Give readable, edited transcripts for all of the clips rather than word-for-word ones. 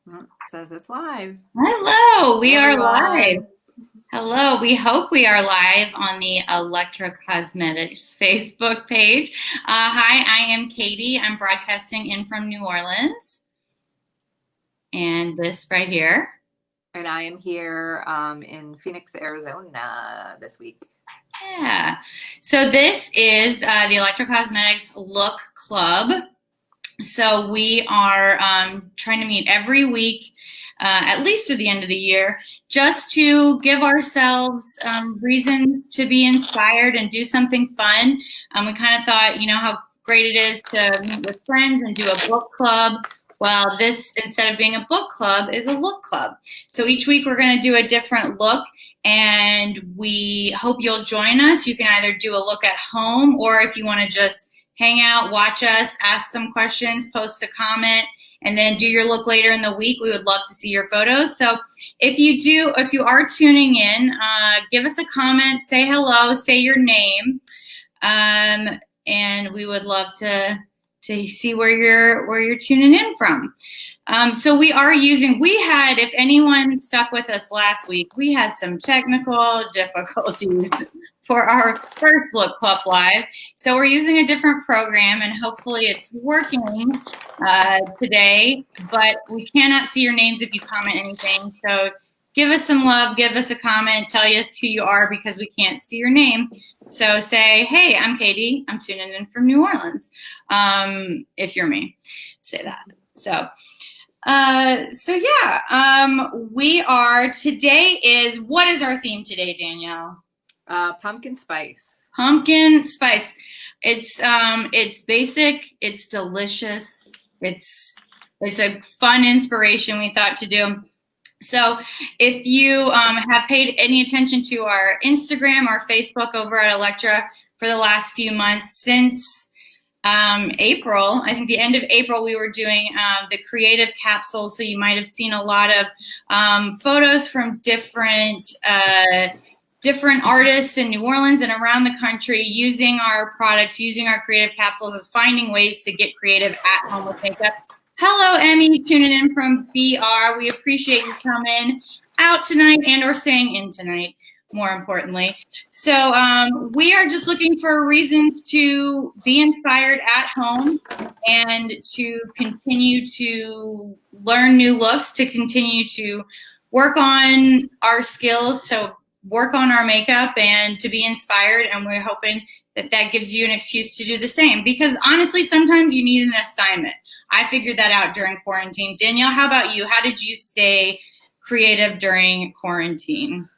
It says it's live. Hello, we Hey, are live. everyone. Hello, we hope we are live on the Electra Cosmetics Facebook page. Hi, I am Katie. I'm broadcasting in from New Orleans. And this right here. And I am here in Phoenix, Arizona this week. Yeah. So this is the Electra Cosmetics Look Club. So we are trying to meet every week, at least through the end of the year, just to give ourselves reasons to be inspired and do something fun. We kind of thought, you know, how great it is to meet with friends and do a book club. Well, this, instead of being a book club, is a look club. So each week we're going to do a different look, and we hope you'll join us. You can either do a look at home, or if you want to just hang out, watch us, ask some questions, post a comment, and then do your look later in the week. We would love to see your photos. So if you are tuning in, give us a comment, say hello, say your name, and we would love to see where you're tuning in from. So we had, if anyone stuck with us last week, we had some technical difficulties for our first Look Club Live. So we're using a different program, and hopefully it's working today, but we cannot see your names if you comment anything. So give us some love, give us a comment, tell us who you are, because we can't see your name. So say, hey, I'm Katie, I'm tuning in from New Orleans. If you're me, say that. So what is our theme today, Danielle? Pumpkin spice. Pumpkin spice. It's basic, it's delicious, it's a fun inspiration we thought to do. So if you have paid any attention to our Instagram or Facebook over at Electra for the last few months, since April, I think the end of April, we were doing the creative capsules. So you might have seen a lot of photos from different artists in New Orleans and around the country using our products, using our creative capsules, as finding ways to get creative at home with makeup. Hello, Emmy, tuning in from BR. We appreciate you coming out tonight and or staying in tonight, more importantly. So we are just looking for reasons to be inspired at home and to continue to learn new looks, to continue to work on our skills, to work on our makeup, and to be inspired. And we're hoping that gives you an excuse to do the same, because honestly, sometimes you need an assignment. I figured that out during quarantine. Danielle, how about you? How did you stay creative during quarantine?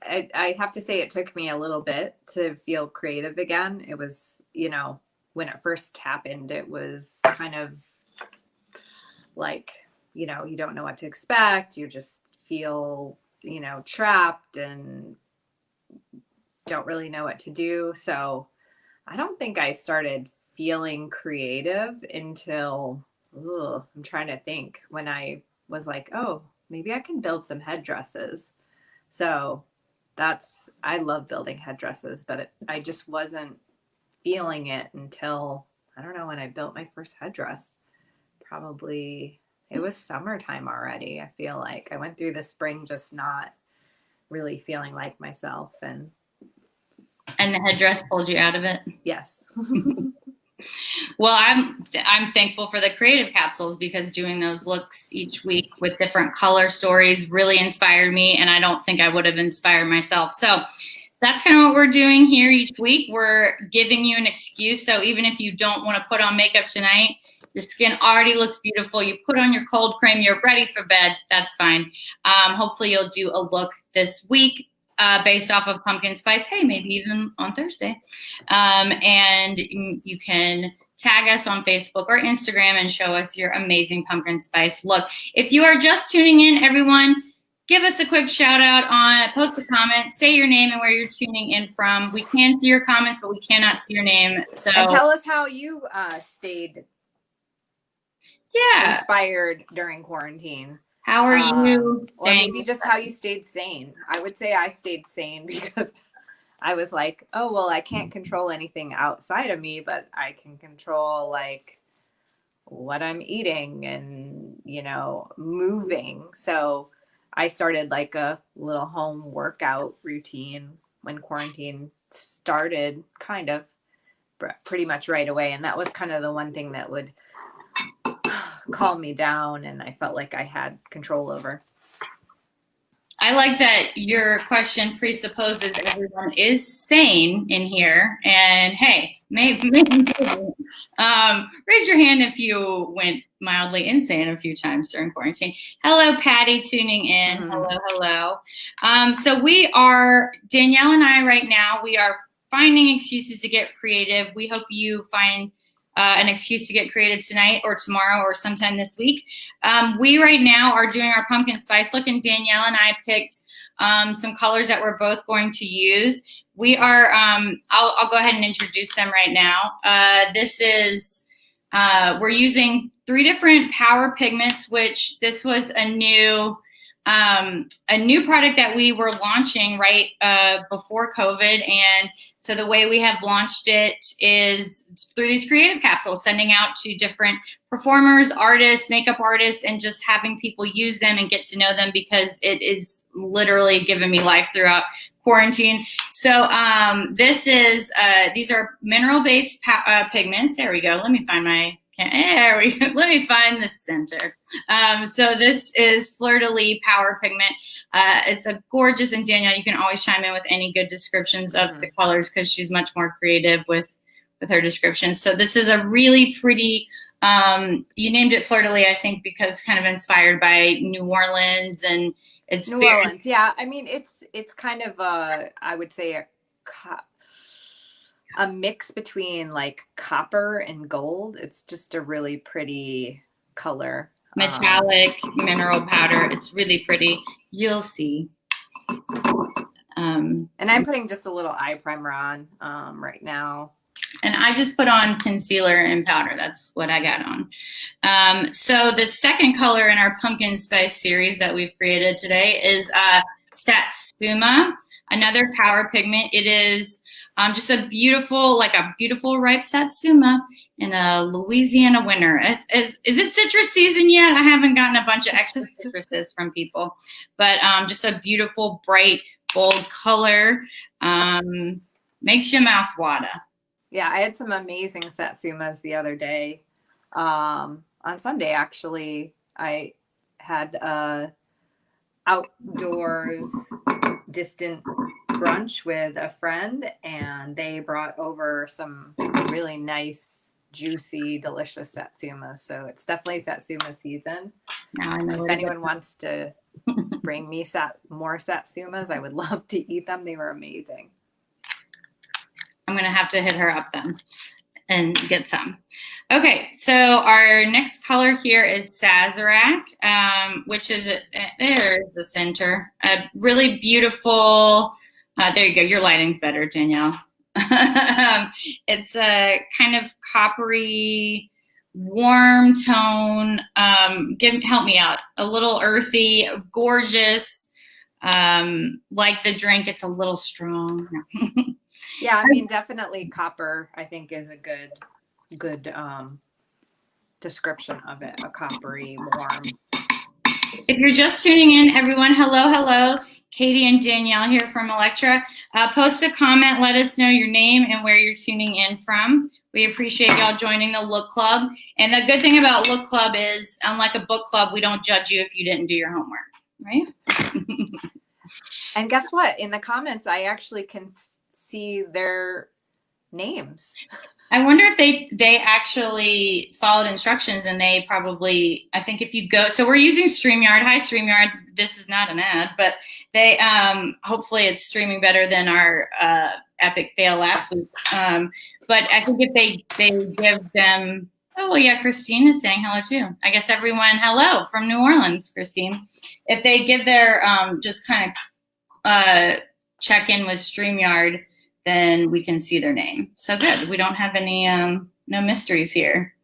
I have to say it took me a little bit to feel creative again. It was, when it first happened, it was kind of like, you don't know what to expect. You just feel, trapped and don't really know what to do. So I don't think I started feeling creative until, I'm trying to think, when I was like, oh, maybe I can build some headdresses. So I love building headdresses, but I just wasn't feeling it until, I don't know, when I built my first headdress. Probably it was summertime already. I feel like I went through the spring just not really feeling like myself. And the headdress pulled you out of it? Yes. Well, I'm thankful for the creative capsules, because doing those looks each week with different color stories really inspired me, and I don't think I would have inspired myself. So that's kind of what we're doing here each week. We're giving you an excuse. So even if you don't want to put on makeup tonight, your skin already looks beautiful, you put on your cold cream, you're ready for bed, that's fine. Hopefully you'll do a look this week based off of pumpkin spice. Hey, maybe even on Thursday. And you can tag us on Facebook or Instagram and show us your amazing pumpkin spice look. If you are just tuning in, everyone, give us a quick shout out, post a comment, say your name and where you're tuning in from. We can see your comments, but we cannot see your name. So and tell us how you stayed inspired during quarantine. How are you or maybe just how you stayed sane. I would say I stayed sane because I was like, oh, well, I can't control anything outside of me, but I can control like what I'm eating and, moving. So I started like a little home workout routine when quarantine started, kind of pretty much right away. And that was kind of the one thing that would calm me down and I felt like I had control over. I like that your question presupposes everyone is sane in here. And hey, maybe raise your hand if you went mildly insane a few times during quarantine. Hello, Patty, tuning in. Mm-hmm. Hello. So we are, Danielle and I right now, we are finding excuses to get creative. We hope you find an excuse to get creative tonight or tomorrow or sometime this week. We right now are doing our pumpkin spice look, and Danielle and I picked some colors that we're both going to use. We are, I'll go ahead and introduce them right now. This is, we're using 3 different power pigments, which this was a new product that we were launching right before COVID. And so the way we have launched it is through these creative capsules, sending out to different performers, artists, makeup artists, and just having people use them and get to know them, because it is literally given me life throughout quarantine. So this is, these are mineral-based pigments. There we go. Let me find my, there we go. Let me find the center. So this is Fleur de Lis Power Pigment. It's a gorgeous, and Danielle, you can always chime in with any good descriptions of the colors, because she's much more creative with her descriptions. So this is a really pretty, you named it Fleur de Lis, I think, because kind of inspired by New Orleans, and it's New Orleans. Yeah. I mean, it's kind of I would say a mix between like copper and gold. It's just a really pretty color. Metallic mineral powder. It's really pretty. You'll see. And I'm putting just a little eye primer on right now. And I just put on concealer and powder. That's what I got on. So the second color in our pumpkin spice series that we've created today is Satsuma, another power pigment. It is just a beautiful ripe Satsuma in a Louisiana winter. Is it citrus season yet? I haven't gotten a bunch of extra citruses from people, but just a beautiful, bright, bold color. Makes your mouth water. Yeah, I had some amazing Satsumas the other day. On Sunday, actually, I had outdoors distant brunch with a friend, and they brought over some really nice, juicy, delicious Satsumas. So it's definitely Satsuma season. Now I know if anyone wants to bring me more Satsumas, I would love to eat them. They were amazing. I'm going to have to hit her up then and get some. Okay, so our next color here is Sazerac, which is, there's the center. A really beautiful, there you go, your lighting's better, Danielle. It's a kind of coppery, warm tone. Help me out. A little earthy, gorgeous. Like the drink, it's a little strong. Yeah, I mean, definitely copper, I think, is a good description of it. A coppery, warm. If you're just tuning in, everyone, hello. Katie and Danielle here from Electra. Post a comment, let us know your name and where you're tuning in from. We appreciate y'all joining the Look Club. And the good thing about Look Club is, unlike a book club, we don't judge you if you didn't do your homework, right? And guess what? In the comments, I actually can see their names. I wonder if they actually followed instructions, and they probably, I think if you go, so we're using StreamYard. Hi, StreamYard. This is not an ad, but they, hopefully it's streaming better than our epic fail last week. But I think if they give them, oh, well, yeah, Christine is saying hello too. I guess everyone, hello from New Orleans, Christine. If they give their, just kind of check in with StreamYard, then we can see their name. So good. We don't have any, no mysteries here.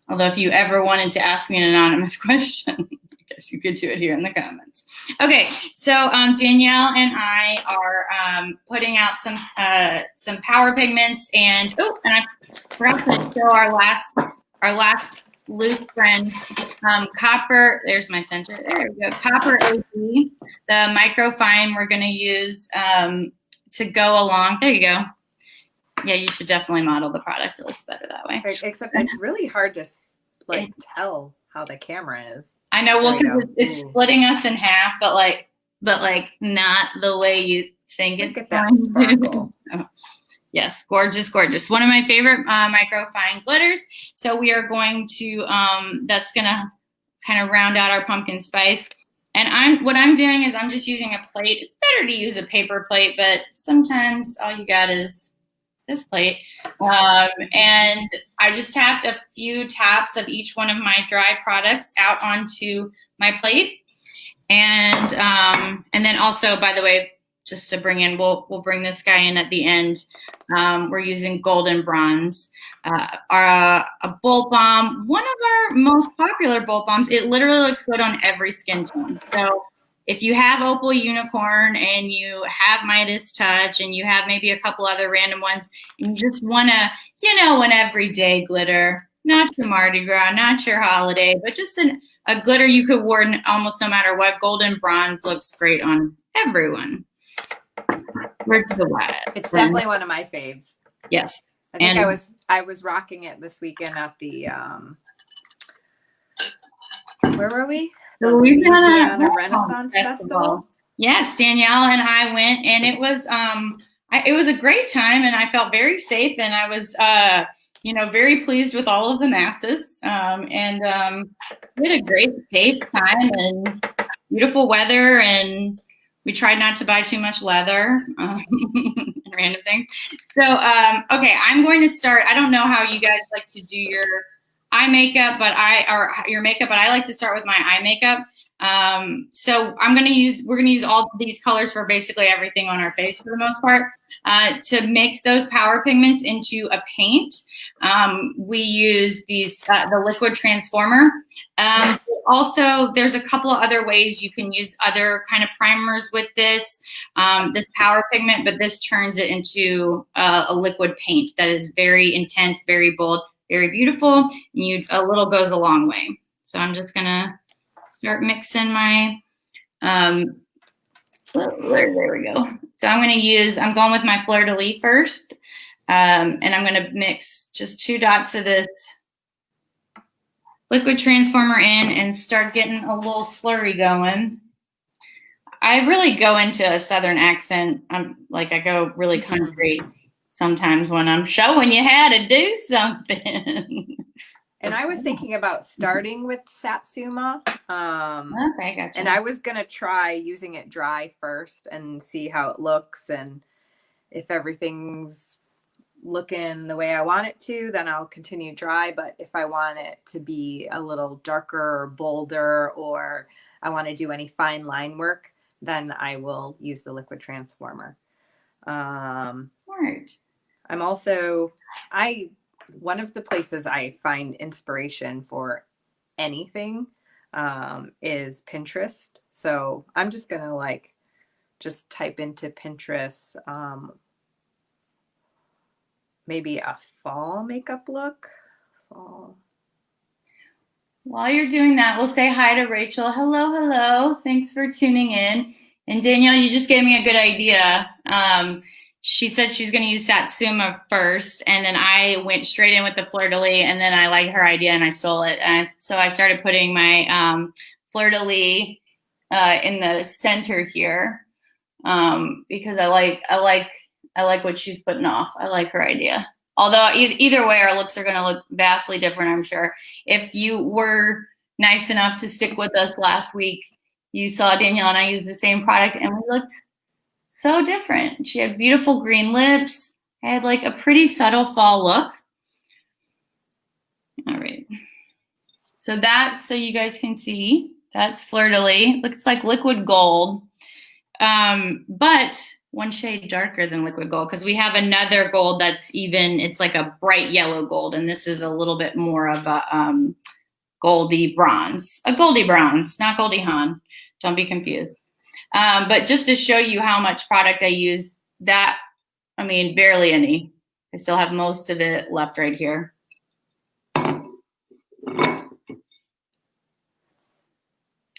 Although if you ever wanted to ask me an anonymous question, I guess you could do it here in the comments. Okay, so Danielle and I are putting out some power pigments, and I forgot to show our last Lewk friend Copper, there's my center. There we go. Copper OG, the microfine we're going to use to go along. There you go. Yeah, you should definitely model the product. It looks better that way. Except it's really hard to like tell how the camera is. I know, well, because it's splitting us in half, but like not the way you think it's Look at that sparkle. Yes, gorgeous, gorgeous. One of my favorite microfine glitters. So we are going to, that's gonna kind of round out our pumpkin spice. And what I'm doing is I'm just using a plate. It's better to use a paper plate, but sometimes all you got is this plate. And I just tapped a few taps of each one of my dry products out onto my plate. And then also, by the way, just to bring in, we'll bring this guy in at the end. We're using golden bronze. A Bolt Balm, one of our most popular Bolt Balms. It literally looks good on every skin tone. So if you have Opal Unicorn and you have Midas Touch and you have maybe a couple other random ones, and you just want to, an everyday glitter, not your Mardi Gras, not your holiday, but just a glitter you could wear almost no matter what, golden bronze looks great on everyone. Where's the what? It's definitely one of my faves. Yes. I think I was rocking it this weekend at the where were we? The Louisiana Renaissance Festival. Yes, Danielle and I went, and it was it was a great time, and I felt very safe, and I was very pleased with all of the masses, and we had a great, safe time and beautiful weather, and we tried not to buy too much leather and random things. So, okay, I'm going to start. I don't know how you guys like to do your eye makeup, your makeup, but I like to start with my eye makeup. So we're going to use all these colors for basically everything on our face for the most part. To mix those power pigments into a paint, we use the liquid transformer. Also, there's a couple of other ways you can use other kind of primers with this power pigment, but this turns it into a liquid paint that is very intense, very bold, very beautiful, and a little goes a long way. So I'm just gonna start mixing my, there we go. So I'm going with my Fleur de Lis first, and I'm gonna mix just 2 dots of this liquid transformer in and start getting a little slurry going. I really go into a Southern accent. I go really country sometimes when I'm showing you how to do something. And I was thinking about starting with Satsuma. Okay, gotcha. And I was going to try using it dry first and see how it looks. And if everything's looking the way I want it to, then I'll continue dry. But if I want it to be a little darker or bolder, or I want to do any fine line work, then I will use the liquid transformer. Smart. I'm also, one of the places I find inspiration for anything is Pinterest. So I'm just going to just type into Pinterest, maybe a fall makeup look. Fall. While you're doing that, we'll say hi to Rachel. Hello, hello. Thanks for tuning in. And Danielle, you just gave me a good idea. She said she's going to use Satsuma first, and then I went straight in with the Fleur de Lis, and then I liked her idea and I stole it. So I started putting my Fleur de Lis in the center here because I like what she's putting off. I like her idea. Although either way, our looks are going to look vastly different, I'm sure. If you were nice enough to stick with us last week, you saw Danielle and I use the same product, and we looked so different. She had beautiful green lips. I had a pretty subtle fall look. All right. So you guys can see, that's Fleur de Lis. Looks like liquid gold, but one shade darker than liquid gold, because we have another gold that's it's like a bright yellow gold, and this is a little bit more of a goldy bronze. A goldy bronze, not Goldie Hawn. Don't be confused. But just to show you how much product I use, barely any. I still have most of it left right here.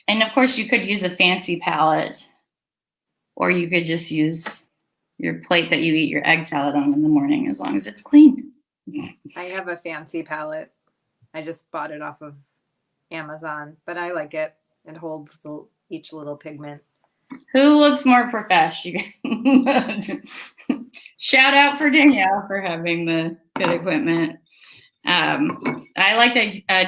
And of course, you could use a fancy palette, or you could just use your plate that you eat your egg salad on in the morning, as long as it's clean. I have a fancy palette. I just bought it off of Amazon, but I like it. It holds each little pigment. Who looks more professional? Shout out for Danielle for having the good equipment. I liked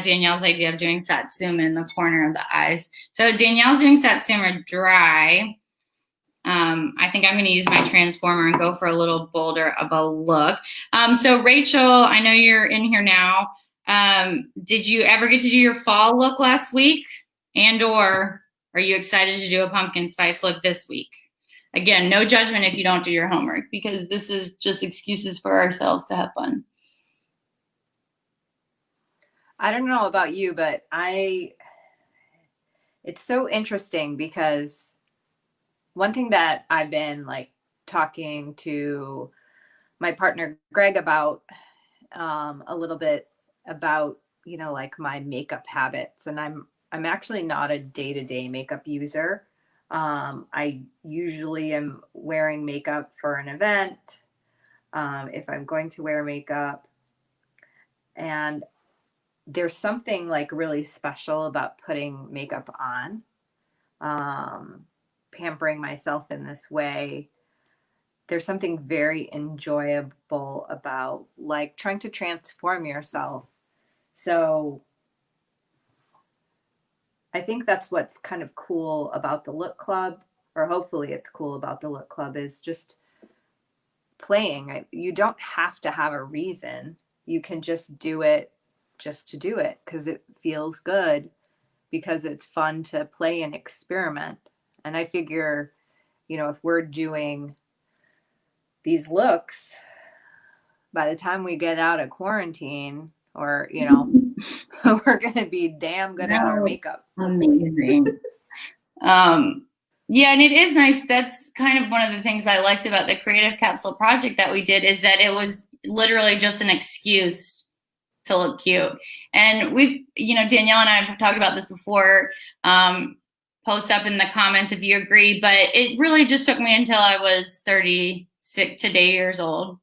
Danielle's idea of doing Satsuma in the corner of the eyes. So Danielle's doing Satsuma dry. I think I'm going to use my transformer and go for a little bolder of a look. So Rachel, I know you're in here now. Did you ever get to do your fall look last week? And or are you excited to do a pumpkin spice look this week? Again, no judgment if you don't do your homework, because this is just excuses for ourselves to have fun. I don't know about you, but it's so interesting because one thing that I've been like talking to my partner Greg about a little bit about, you know, like my makeup habits, and I'm actually not a day-to-day makeup user. I usually am wearing makeup for an event, if I'm going to wear makeup, and there's something like really special about putting makeup on, pampering myself in this way. There's something very enjoyable about like trying to transform yourself. So I think that's what's kind of cool about the Lewk Club, or hopefully it's cool about the Lewk Club, is just playing. You don't have to have a reason. You can just do it just to do it because it feels good, because it's fun to play and experiment. And I figure, you know, if we're doing these looks, by the time we get out of quarantine, or, you know, we're going to be damn good at our makeup. Amazing. Yeah, and it is nice. That's kind of one of the things I liked about the Creative Capsule project that we did, is that it was literally just an excuse to look cute. And we've, you know, Danielle and I have talked about this before. Post up in the comments if you agree, but it really just took me until I was 35 years old,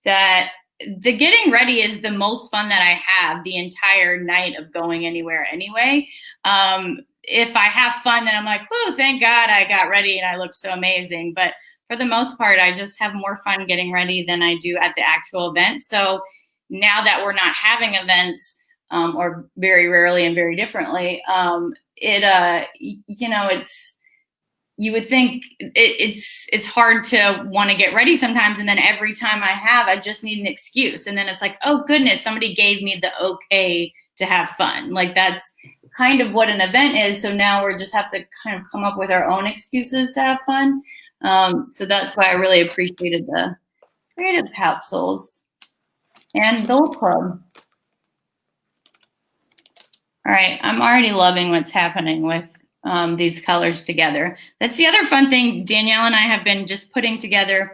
that the getting ready is the most fun that I have the entire night of going anywhere anyway. If I have fun, then I'm like, whoo, thank God I got ready and I look so amazing. But for the most part, I just have more fun getting ready than I do at the actual event. So now that we're not having events, or very rarely and very differently, you know, you would think it's hard to want to get ready sometimes. And then every time I just need an excuse. And then it's like, oh goodness, somebody gave me the okay to have fun. Like that's kind of what an event is. So now we just have to kind of come up with our own excuses to have fun. So that's why I really appreciated the Creative Capsules and the Lewk Club. All right, I'm already loving what's happening with these colors together. That's the other fun thing Danielle and I have been just putting together.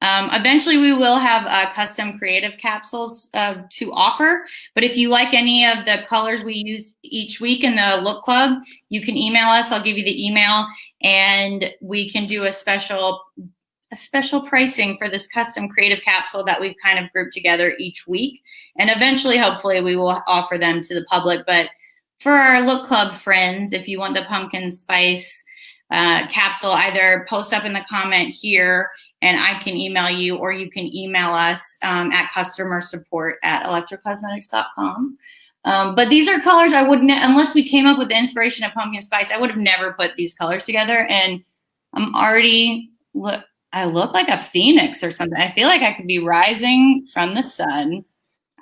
Eventually we will have custom creative capsules to offer, but if you like any of the colors we use each week in the Lewk Club, you can email us. I'll give you the email, and we can do a special pricing for this custom creative capsule that we've kind of grouped together each week. And eventually, hopefully, we will offer them to the public. But for our Lewk Club friends, if you want the pumpkin spice capsule, either post up in the comment here and I can email you, or you can email us at customersupport@electrocosmetics.com. But these are colors I wouldn't, unless we came up with the inspiration of pumpkin spice, I would have never put these colors together. And I'm already, I look like a phoenix or something. I feel like I could be rising from the sun.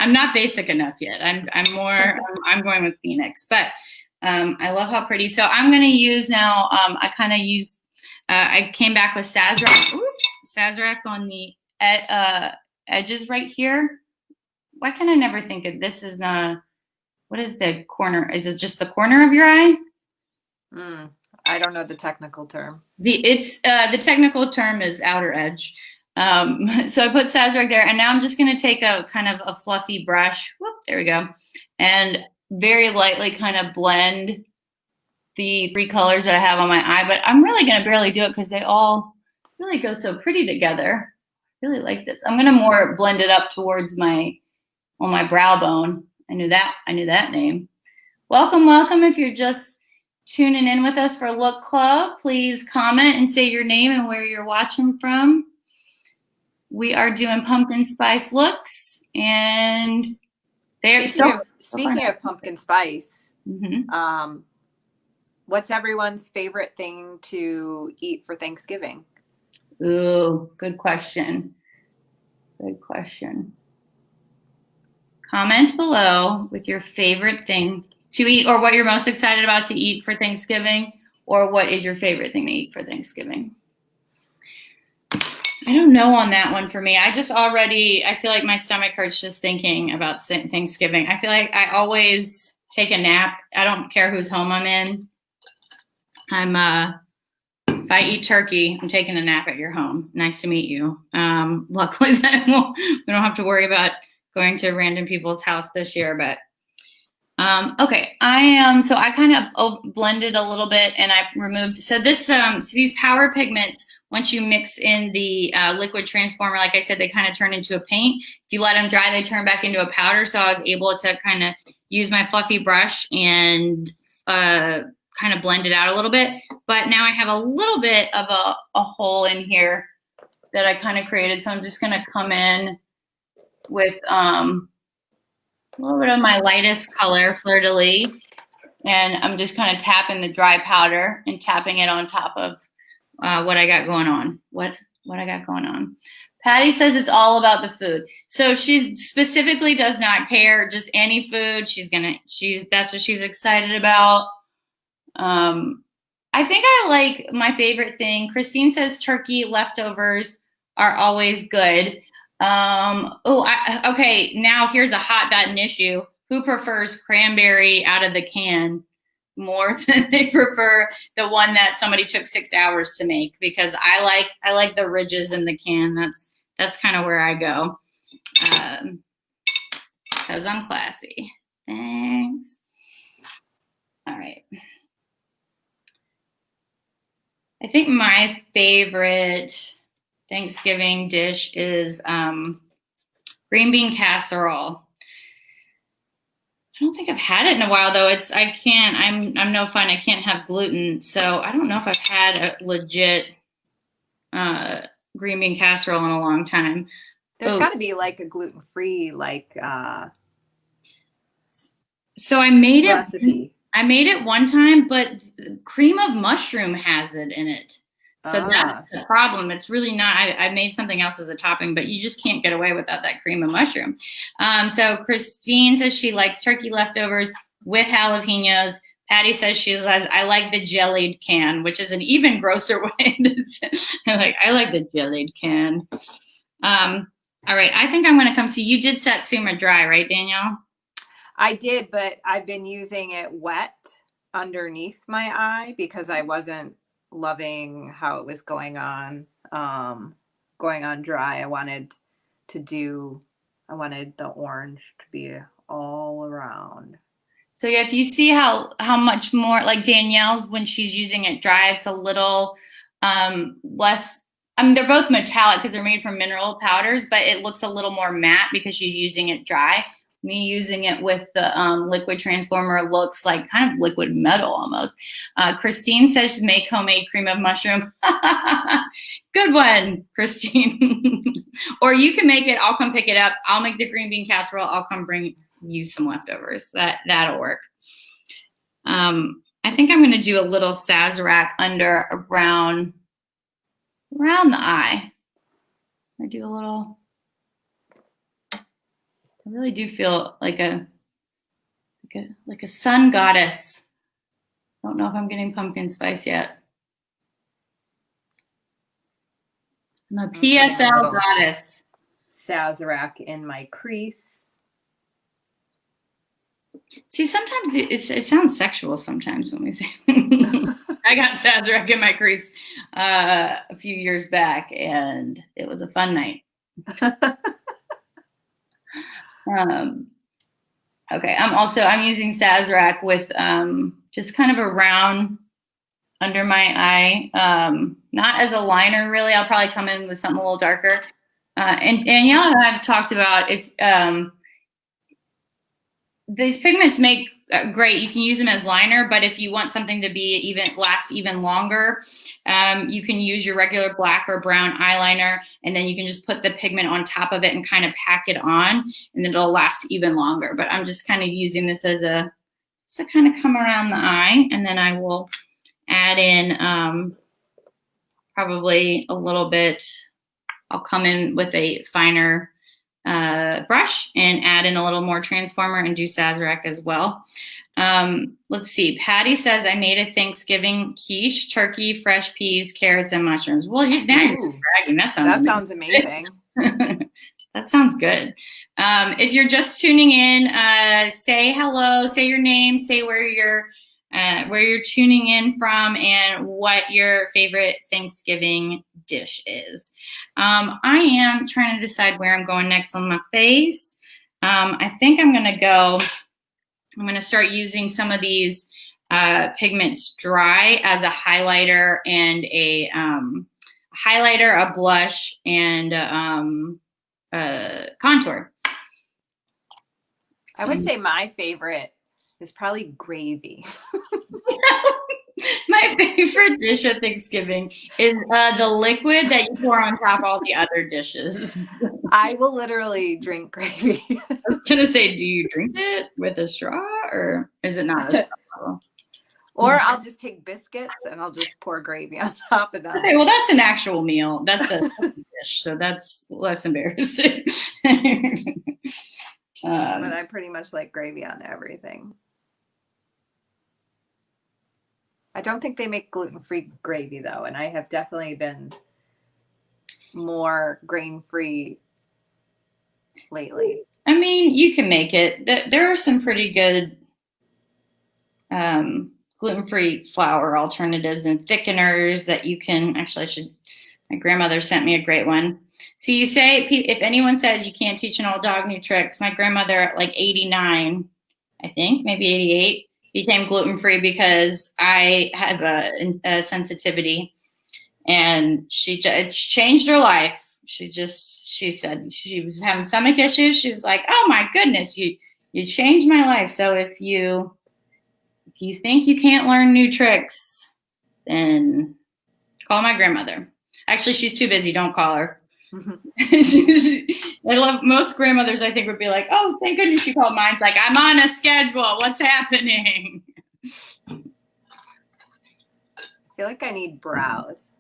I'm not basic enough yet. I'm going with phoenix, but I love how pretty. So I'm going to use now, I came back with Sazerac on the edges right here. Why can I never think of this? Is the, what is the corner? Is it just the corner of your eye? I don't know the technical term. The technical term is outer edge. So I put Sazerac there, and now I'm just going to take a kind of a fluffy brush. Whoop, there we go. And very lightly kind of blend the 3 colors that I have on my eye, but I'm really going to barely do it because they all really go so pretty together. I really like this. I'm going to more blend it up towards on my brow bone. I knew that name. Welcome, welcome. If you're just tuning in with us for Lewk Club, please comment and say your name and where you're watching from. We are doing pumpkin spice looks, and they're speaking of pumpkin spice. What's everyone's favorite thing to eat for Thanksgiving? Ooh, good question. Good question. Comment below with your favorite thing to eat, or what you're most excited about to eat for Thanksgiving, or what is your favorite thing to eat for Thanksgiving. I don't know on that one for me. I feel like my stomach hurts just thinking about Thanksgiving. I feel like I always take a nap. I don't care whose home I'm in. If I eat turkey, I'm taking a nap at your home. Nice to meet you. Luckily, then we don't have to worry about going to random people's house this year. But okay, so I kind of blended a little bit, and I removed. So these power pigments, once you mix in the liquid transformer, like I said, they kind of turn into a paint. If you let them dry, they turn back into a powder. So I was able to kind of use my fluffy brush and kind of blend it out a little bit. But now I have a little bit of a hole in here that I kind of created. So I'm just going to come in with a little bit of my lightest color, Fleur de Lis. And I'm just kind of tapping the dry powder and tapping it on top of what I got going on. What I got going on. Patty says it's all about the food. So she specifically does not care, just any food. That's what she's excited about. I think I like my favorite thing. Christine says turkey leftovers are always good. Okay, now here's a hot button issue. Who prefers cranberry out of the can more than they prefer the one that somebody took 6 hours to make? Because I like the ridges in the can. That's kind of where I go. Because I'm classy. Thanks. All right. I think my favorite Thanksgiving dish is green bean casserole. I don't think I've had it in a while though. I'm no fun. I can't have gluten, so I don't know if I've had a legit green bean casserole in a long time. There's got to be like a gluten-free So I made recipe. I made it one time, but cream of mushroom has it in it. So that's the problem. It's really not. I made something else as a topping, but you just can't get away without that cream of mushroom. So Christine says she likes turkey leftovers with jalapenos. Patty says I like the jellied can, which is an even grosser way to say. I like the jellied can. All right, I think I'm going to come see you. Did Satsuma dry, right, Danielle? I did, but I've been using it wet underneath my eye because I wasn't loving how it was going on dry. I wanted the orange to be all around. So yeah, if you see how much more, like Danielle's, when she's using it dry, it's a little less. I mean, they're both metallic because they're made from mineral powders, but it looks a little more matte because she's using it dry. Me using it with the liquid transformer looks like kind of liquid metal almost. Christine says make homemade cream of mushroom. Good one, Christine. Or you can make it. I'll come pick it up. I'll make the green bean casserole. I'll come bring you some leftovers. That'll work. I think I'm going to do a little Sazerac around the eye. I do a little. I really do feel like a sun goddess. I don't know if I'm getting pumpkin spice yet. I'm a PSL goddess. Sazerac in my crease. See, sometimes it sounds sexual sometimes when we say I got Sazerac in my crease a few years back, and it was a fun night. Okay, I'm using Sazerac with just kind of around under my eye, not as a liner really. I'll probably come in with something a little darker. And Danielle and I've talked about if these pigments make great, you can use them as liner, but if you want something to be last even longer, you can use your regular black or brown eyeliner, and then you can just put the pigment on top of it and kind of pack it on, and then it'll last even longer. But I'm just kind of using this as to kind of come around the eye, and then I will add in probably a little bit. I'll come in with a finer brush and add in a little more transformer and do Sazerac as well. Let's see. Patty says, I made a Thanksgiving quiche, turkey, fresh peas, carrots, and mushrooms. Well, now you're bragging. That sounds amazing. That sounds good. If you're just tuning in, say hello, say your name, say where you're tuning in from, and what your favorite Thanksgiving dish is. I am trying to decide where I'm going next on my face. I think I'm going to start using some of these pigments dry as a highlighter and a blush, and contour. I would say my favorite is probably gravy. My favorite dish at Thanksgiving is the liquid that you pour on top of all the other dishes. I will literally drink gravy. I was going to say, do you drink it with a straw, or is it not a straw? Or I'll just take biscuits and I'll just pour gravy on top of them. Okay, well, that's an actual meal. That's a dish, so that's less embarrassing. But I pretty much like gravy on everything. I don't think they make gluten-free gravy though, and I have definitely been more grain-free lately. I mean, you can make it. There are some pretty good gluten-free flour alternatives and thickeners that you can, my grandmother sent me a great one. So you say, if anyone says you can't teach an old dog new tricks, my grandmother at like 89, I think, maybe 88, became gluten-free because I have a sensitivity, and it changed her life. She said she was having stomach issues. She was like, oh my goodness, you changed my life. So if you think you can't learn new tricks, then call my grandmother. Actually, she's too busy. Don't call her. I love most grandmothers, I think, would be like, oh, thank goodness you called. Mine's like, I'm on a schedule. What's happening? I feel like I need brows.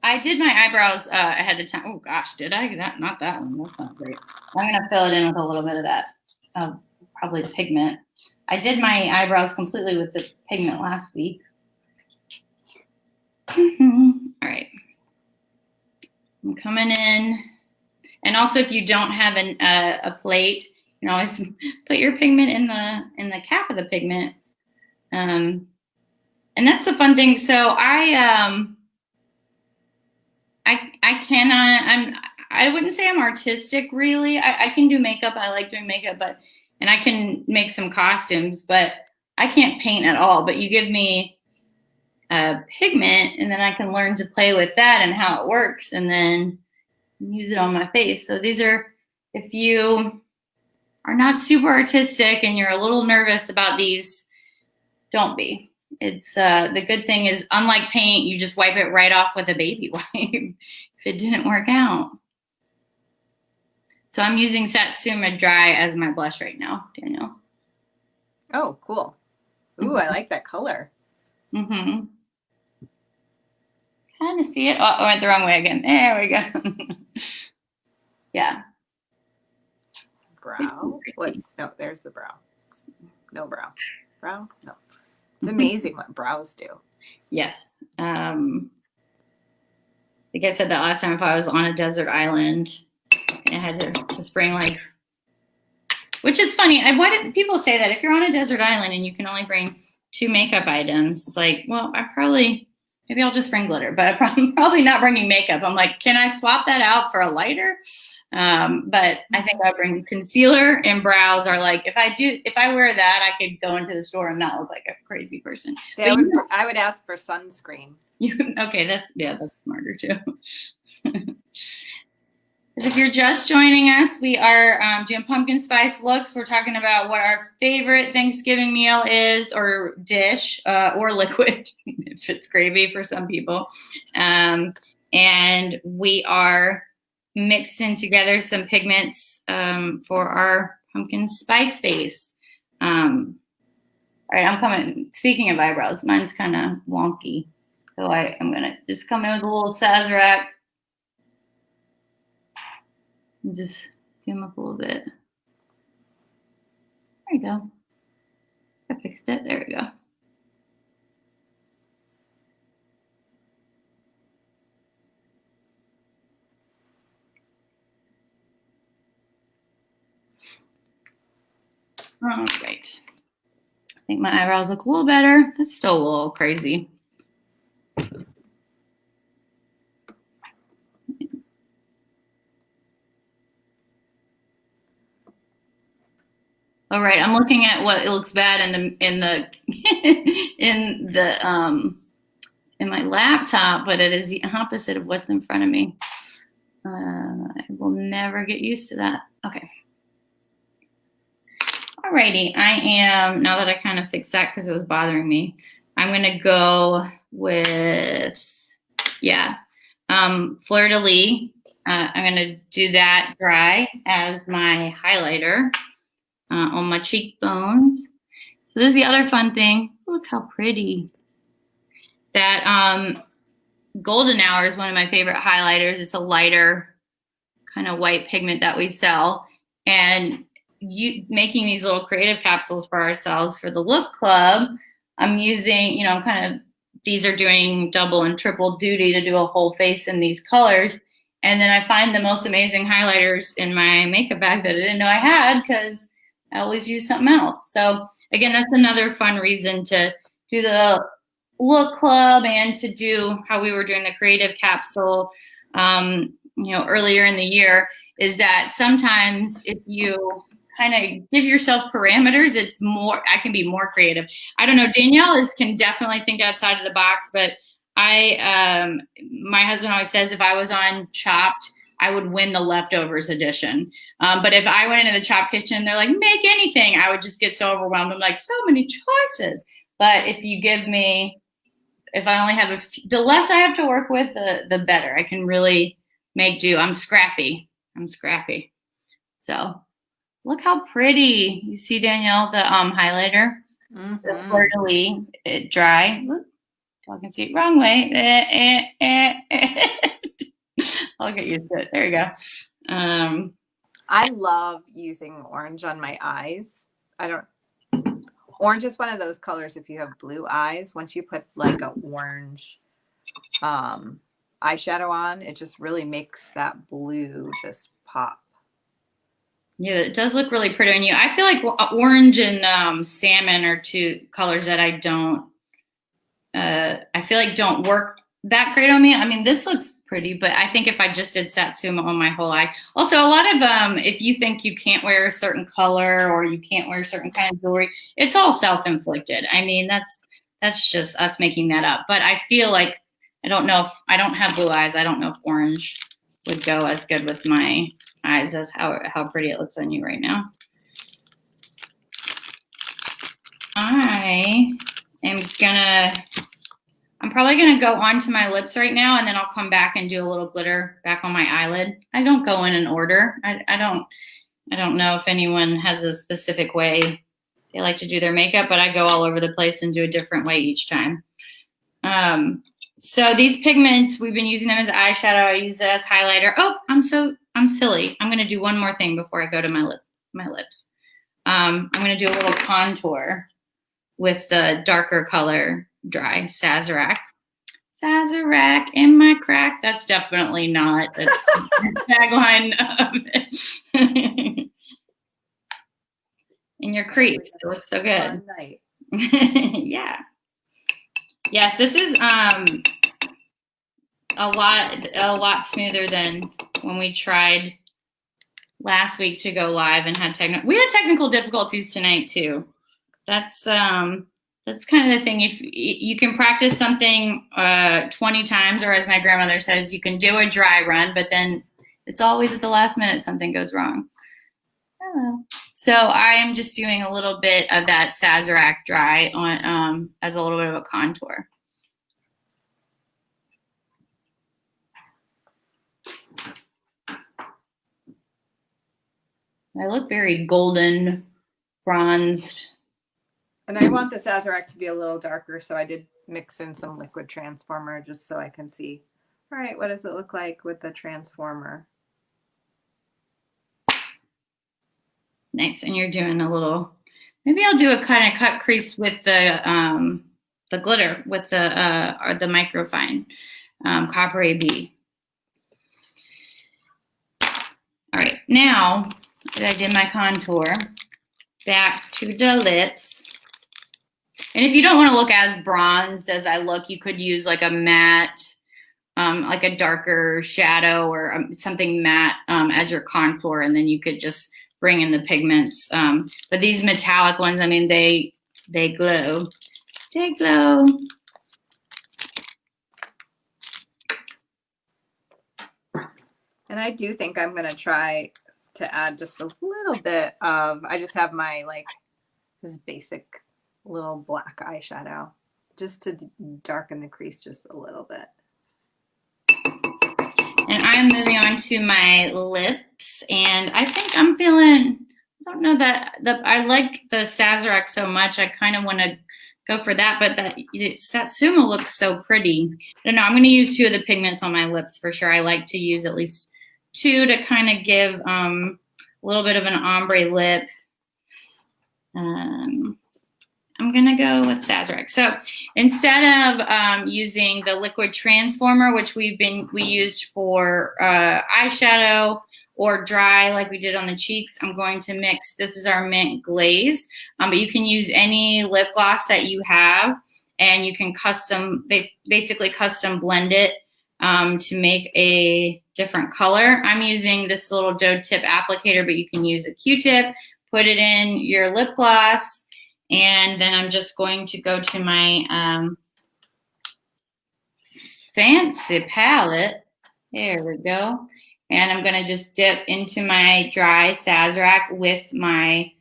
I did my eyebrows ahead of time. Oh gosh, did I? Not that one. That's not great. I'm gonna fill it in with a little bit of that, probably the pigment. I did my eyebrows completely with the pigment last week. All right. I'm coming in. And also, if you don't have a plate, you can always put your pigment in the cap of the pigment. And that's a fun thing. So I wouldn't say I'm artistic really. I can do makeup. I like doing makeup, and I can make some costumes, but I can't paint at all. But you give me pigment, and then I can learn to play with that and how it works, and then use it on my face. So these are, if you are not super artistic and you're a little nervous about these, don't be. It's the good thing is, unlike paint, you just wipe it right off with a baby wipe if it didn't work out. So I'm using Satsuma Dry as my blush right now, Danielle. Oh, cool. Ooh, I like that color. Mm-hmm. Kind of see it. Oh, I went the wrong way again. There we go. Yeah. Brow. What? No, there's the brow. No brow. Brow? No. It's amazing what brows do. Yes. I think I said that last time, if I was on a desert island, I had to just bring which is funny. Why did people say that? If you're on a desert island and you can only bring 2 makeup items, it's like, well, maybe I'll just bring glitter, but I'm probably not bringing makeup. I'm like, can I swap that out for a lighter? But I think I bring concealer and brows are like, if I wear that, I could go into the store and not look like a crazy person. See, But I would ask for sunscreen. Okay, that's smarter too. If you're just joining us, we are doing pumpkin spice looks. We're talking about what our favorite Thanksgiving meal is, or dish, or liquid, if it's gravy for some people. And we are mixing together some pigments for our pumpkin spice face. All right, I'm coming. Speaking of eyebrows, mine's kind of wonky. So I'm going to just come in with a little Sazerac. And just do them up a little bit. There you go. I fixed it. There we go. All right. I think my eyebrows look a little better. That's still a little crazy. All right, I'm looking at what it looks bad in my laptop, but it is the opposite of what's in front of me. I will never get used to that. Okay. Alrighty, now that I kind of fixed that because it was bothering me, I'm gonna go with, Fleur de Lis. I'm gonna do that dry as my highlighter on my cheekbones. So this is the other fun thing. Look how pretty. That Golden Hour is one of my favorite highlighters. It's a lighter kind of white pigment that we sell. And making these little creative capsules for ourselves for the Lewk Club, I'm using, these are doing double and triple duty to do a whole face in these colors. And then I find the most amazing highlighters in my makeup bag that I didn't know I had because I always use something else. So again, that's another fun reason to do the Lewk Club and to do how we were doing the creative capsule, earlier in the year, is that sometimes if you kind of give yourself parameters, I can be more creative. I don't know, Danielle can definitely think outside of the box, but my husband always says if I was on Chopped, I would win the leftovers edition. But if I went into the Chopped kitchen, they're like, make anything, I would just get so overwhelmed. I'm like, so many choices. But if I only have the less I have to work with, the better. I can really make do. I'm scrappy. So look how pretty. You see, Danielle, the highlighter, the Fleur de Lis, dry. Whoop, y'all can see it wrong way. I'll get used to it. There you go. I love using orange on my eyes. Orange is one of those colors, if you have blue eyes, once you put like an orange eyeshadow on, it just really makes that blue just pop. Yeah, it does look really pretty on you. I feel like orange and salmon are two colors that I feel like don't work that great on me. I mean, this looks pretty, but I think if I just did Satsuma on my whole eye. Also, a lot of if you think you can't wear a certain color or you can't wear a certain kind of jewelry, it's all self-inflicted. I mean, that's just us making that up. But I feel like I don't have blue eyes. I don't know if orange would go as good with my eyes as how pretty it looks on you right now. I'm probably gonna go onto my lips right now, and then I'll come back and do a little glitter back on my eyelid. I don't go in an order. I don't know if anyone has a specific way they like to do their makeup, but I go all over the place and do a different way each time. So these pigments, we've been using them as eyeshadow. I use it as highlighter. Oh, I'm silly. I'm gonna do one more thing before I go to my lips. I'm gonna do a little contour with the darker color dry Sazerac in my crack. That's definitely not a tagline of it. In your crease, it looks so good. Yeah. Yes, this is a lot smoother than when we tried last week to go live and we had technical difficulties tonight too. That's kind of the thing. If you can practice something 20 times, or as my grandmother says, you can do a dry run, but then it's always at the last minute something goes wrong. Hello. So I am just doing a little bit of that Sazerac dry on as a little bit of a contour. I look very golden, bronzed. And I want the Sazerac to be a little darker, so I did mix in some liquid transformer just so I can see, all right, what does it look like with the transformer? Nice. And you're doing a little, maybe I'll do a kind of cut crease with the glitter, with or the microfine copper AB. All right, now that I did my contour, back to the lips. And if you don't want to look as bronzed as I look, you could use like a matte, like a darker shadow or something matte as your contour, and then you could just bring in the pigments. But these metallic ones, I mean, they glow. They glow. And I do think I'm going to try to add just a little bit of, I just have my like this basic little black eyeshadow just to darken the crease just a little bit. And I'm moving on to my lips, and I think I'm feeling, I don't know that I like the Sazerac so much. I kind of want to go for that, but that Satsuma looks so pretty. I don't know. I'm going to use 2 of the pigments on my lips for sure. I like to use at least 2 to kind of give a little bit of an ombre lip. I'm going to go with Sazerac. So instead of using the liquid transformer, which we used for eyeshadow or dry like we did on the cheeks, I'm going to mix, this is our mint glaze, but you can use any lip gloss that you have, and you can basically custom blend it to make a different color. I'm using this little doe tip applicator, but you can use a Q-tip, put it in your lip gloss, and then I'm just going to go to my fancy palette. There we go. And I'm going to just dip into my dry Sazerac with my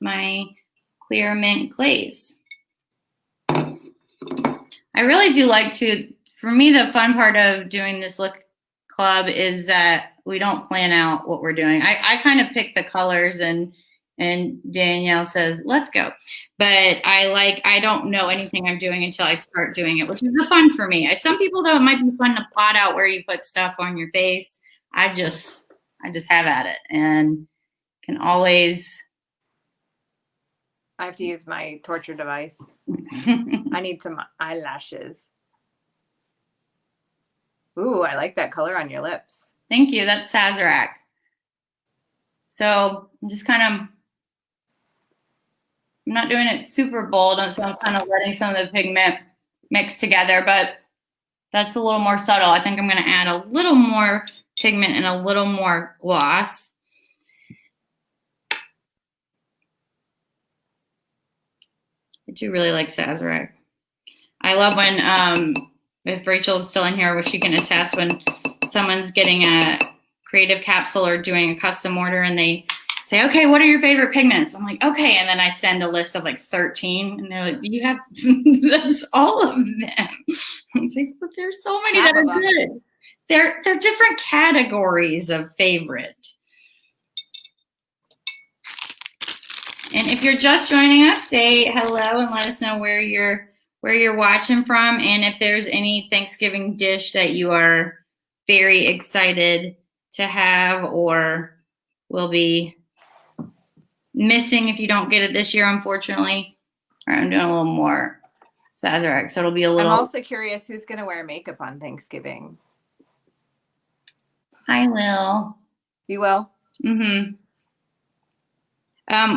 my clear mint glaze. I really do like to, for me, the fun part of doing this look club is that we don't plan out what we're doing. I kind of pick the colors and Danielle says, let's go. But I don't know anything I'm doing until I start doing it, which is the fun for me. Some people, though, it might be fun to plot out where you put stuff on your face. I just have at it and can always. I have to use my torture device. I need some eyelashes. Ooh, I like that color on your lips. Thank you. That's Sazerac. So I'm just kind of, I'm not doing it super bold, so I'm kind of letting some of the pigment mix together, but that's a little more subtle. I think I'm going to add a little more pigment and a little more gloss. I do really like Sazerac. I love when, if Rachel's still in here, where she can attest when someone's getting a creative capsule or doing a custom order and they say, okay, what are your favorite pigments? I'm like, okay. And then I send a list of like 13 and they're like, you have, that's all of them. I'm like, but there's so many that are good. They're different categories of favorite. And if you're just joining us, say hello and let us know where you're watching from, and if there's any Thanksgiving dish that you are very excited to have or will be missing if you don't get it this year, unfortunately. All right, I'm doing a little more Sazerac, so it'll be a little. I'm also curious who's going to wear makeup on Thanksgiving. I will. You will? Mm-hmm.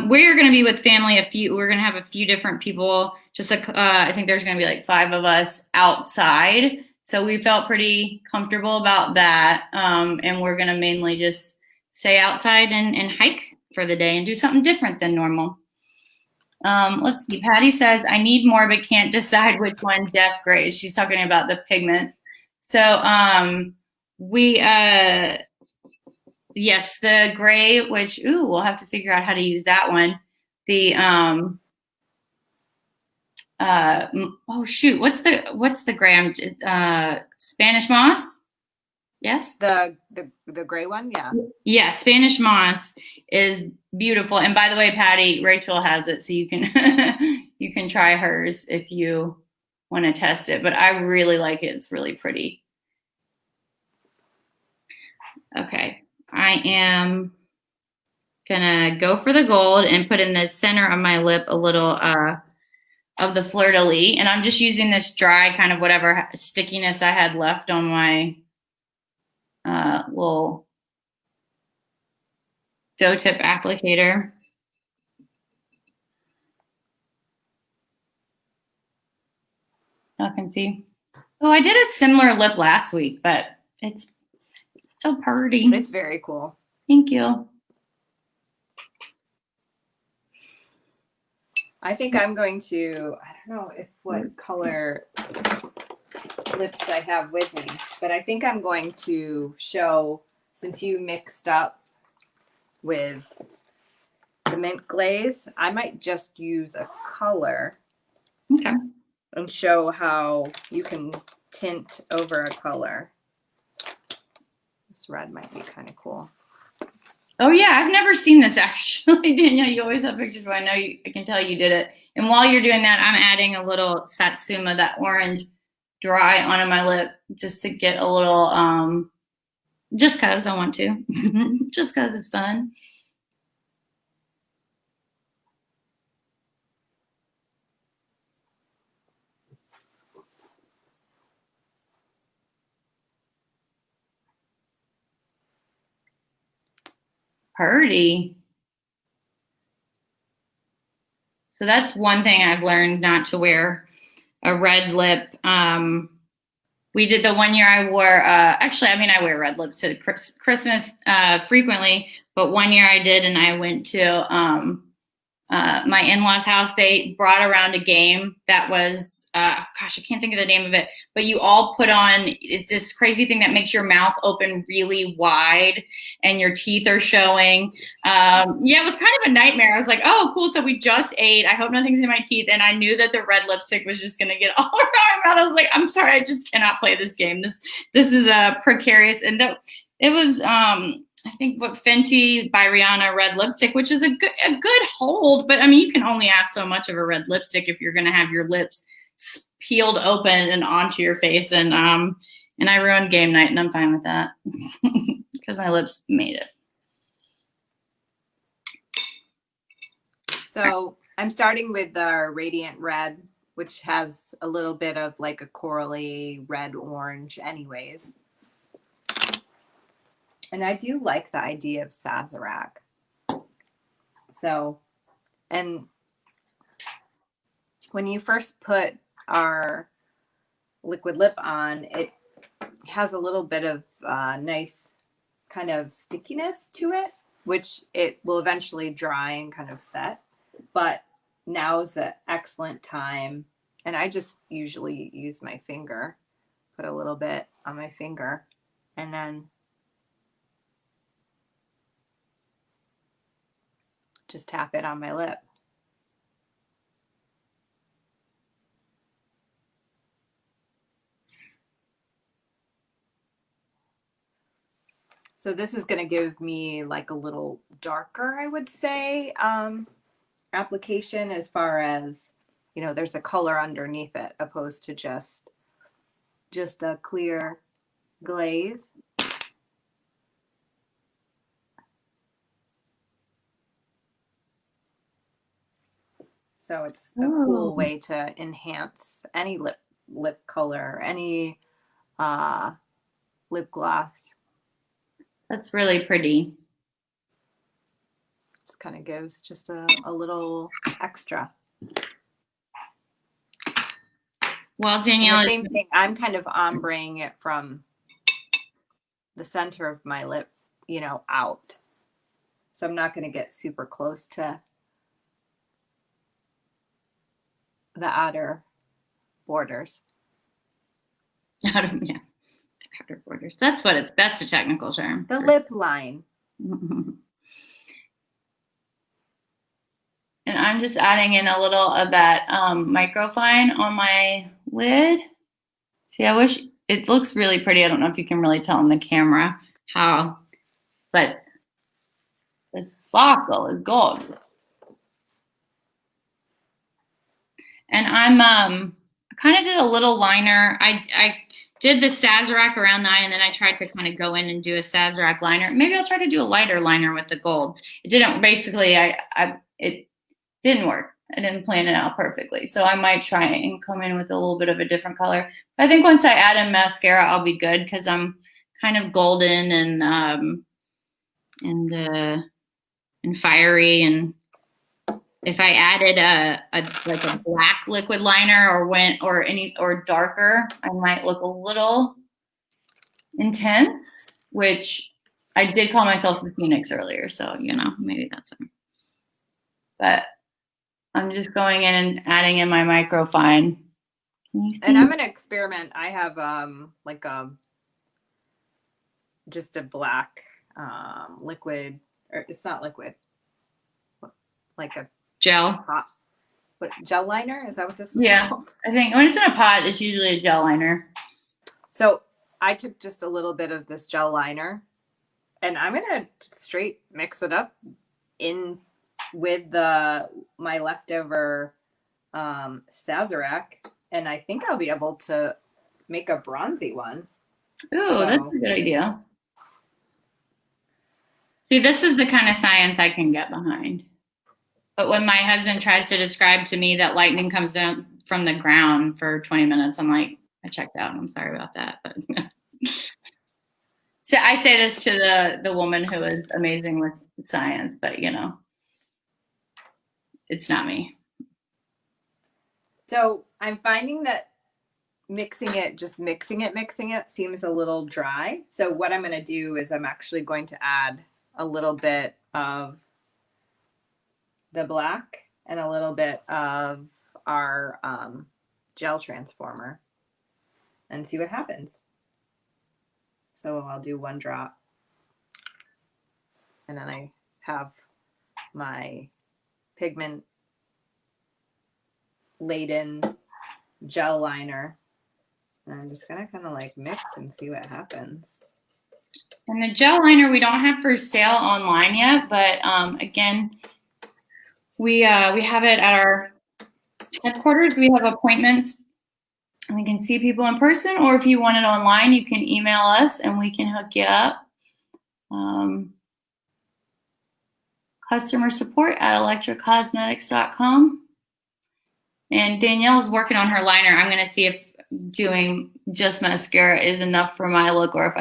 We're going to be with family. We're going to have a few different people. Just I think there's going to be like 5 of us outside. So we felt pretty comfortable about that. And we're going to mainly just stay outside and hike for the day and do something different than normal. Let's see. Patty says, I need more, but can't decide which one Def Grays. She's talking about the pigments. So yes, the gray, which, we'll have to figure out how to use that one. The, oh shoot, what's the gray? Spanish moss? Yes. The gray one, yeah. Yeah, Spanish moss is beautiful. And by the way, Patty, Rachel has it, so you can you can try hers if you want to test it. But I really like it. It's really pretty. Okay, I am gonna go for the gold and put in the center of my lip a little of the fleur-de-lis, and I'm just using this dry kind of whatever stickiness I had left on my little dough tip applicator. I can see. Oh, I did a similar lip last week, but it's still pretty. It's very cool. Thank you. I think I'm going to, I don't know what color lips I have with me, but I think I'm going to show, since you mixed up with the mint glaze, I might just use a color. Okay. And show how you can tint over a color. This red might be kind of cool. Oh yeah, I've never seen this actually, Danielle. You always have pictures, but I can tell you did it. And while you're doing that, I'm adding a little Satsuma, that orange dry onto my lip, just to get a little, just cause I want to, just cause it's fun. Pretty. So that's one thing I've learned, not to wear a red lip. We did the one year I wore, actually, I mean, I wear red lip to Christmas frequently, but one year I did, and I went to my in-laws' house. They brought around a game that was, gosh, I can't think of the name of it, but you all put on this crazy thing that makes your mouth open really wide and your teeth are showing. Yeah, it was kind of a nightmare. I was like, oh, cool. So we just ate. I hope nothing's in my teeth. And I knew that the red lipstick was just going to get all around my mouth. I was like, I'm sorry, I just cannot play this game. This is precarious. And it was, I think what Fenty by Rihanna red lipstick, which is a good hold, but I mean, you can only ask so much of a red lipstick if you're going to have your lips peeled open and onto your face. And I ruined game night, and I'm fine with that because my lips made it. So I'm starting with the Radiant Red, which has a little bit of like a corally red orange anyways. And I do like the idea of Sazerac. So, and when you first put our liquid lip on, it has a little bit of nice kind of stickiness to it, which it will eventually dry and kind of set. But now's an excellent time. And I just usually use my finger, put a little bit on my finger, and then just tap it on my lip. So this is going to give me like a little darker, I would say, application, as far as, you know, there's a color underneath it, opposed to just a clear glaze. So it's a cool way to enhance any lip color, any lip gloss. That's really pretty. Just kind of gives just a little extra. Well, And Danielle, the same thing, I'm kind of ombreing it from the center of my lip, you know, out. So I'm not going to get super close to the outer borders. outer borders. That's the technical term. The lip line. And I'm just adding in a little of that microfine on my lid. See, I wish it looks really pretty. I don't know if you can really tell on the camera how, but the sparkle is gold. And I kind of did a little liner. I did the Sazerac around the eye, and then I tried to kind of go in and do a Sazerac liner. Maybe I'll try to do a lighter liner with the gold. It didn't, basically, it didn't work. I didn't plan it out perfectly. So I might try and come in with a little bit of a different color. But I think once I add in mascara, I'll be good because I'm kind of golden and fiery. And if I added a black liquid liner or darker, I might look a little intense, which I did call myself the Phoenix earlier. So, you know, maybe that's it. But I'm just going in and adding in my microfine. And I'm going to experiment. I have just a black liquid, or it's not liquid, like a gel. What, gel liner? Is that what this is called? I think when it's in a pot, it's usually a gel liner. So I took just a little bit of this gel liner, and I'm going to straight mix it up in with my leftover Sazerac, and I think I'll be able to make a bronzy one. Ooh, that's a good idea. See, this is the kind of science I can get behind. But when my husband tries to describe to me that lightning comes down from the ground for 20 minutes, I'm like, I checked out. I'm sorry about that. But so I say this to the woman who is amazing with science, but you know, it's not me. So I'm finding that mixing it seems a little dry. So what I'm going to do is I'm actually going to add a little bit of the black and a little bit of our gel transformer and see what happens. So I'll do one drop, and then I have my pigment laden gel liner, and I'm just gonna kind of like mix and see what happens. And the gel liner we don't have for sale online yet, but again, we have it at our headquarters. We have appointments, and we can see people in person, or if you want it online, you can email us and we can hook you up. Customer support at electracosmetics.com. And Danielle's working on her liner. I'm going to see if doing just mascara is enough for my look, or if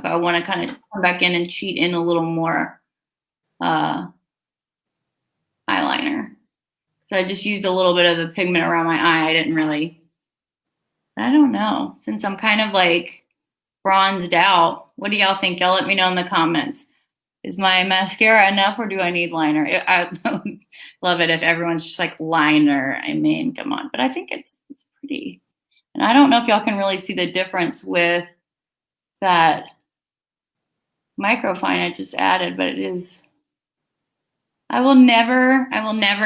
I want to kind of come back in and cheat in a little more eyeliner. So I just used a little bit of the pigment around my eye. I don't know. Since I'm kind of like bronzed out, what do y'all think? Y'all let me know in the comments. Is my mascara enough, or do I need liner? I love it if everyone's just like liner. I mean, come on. But I think it's pretty. And I don't know if y'all can really see the difference with that microfine I just added, but it is. I will never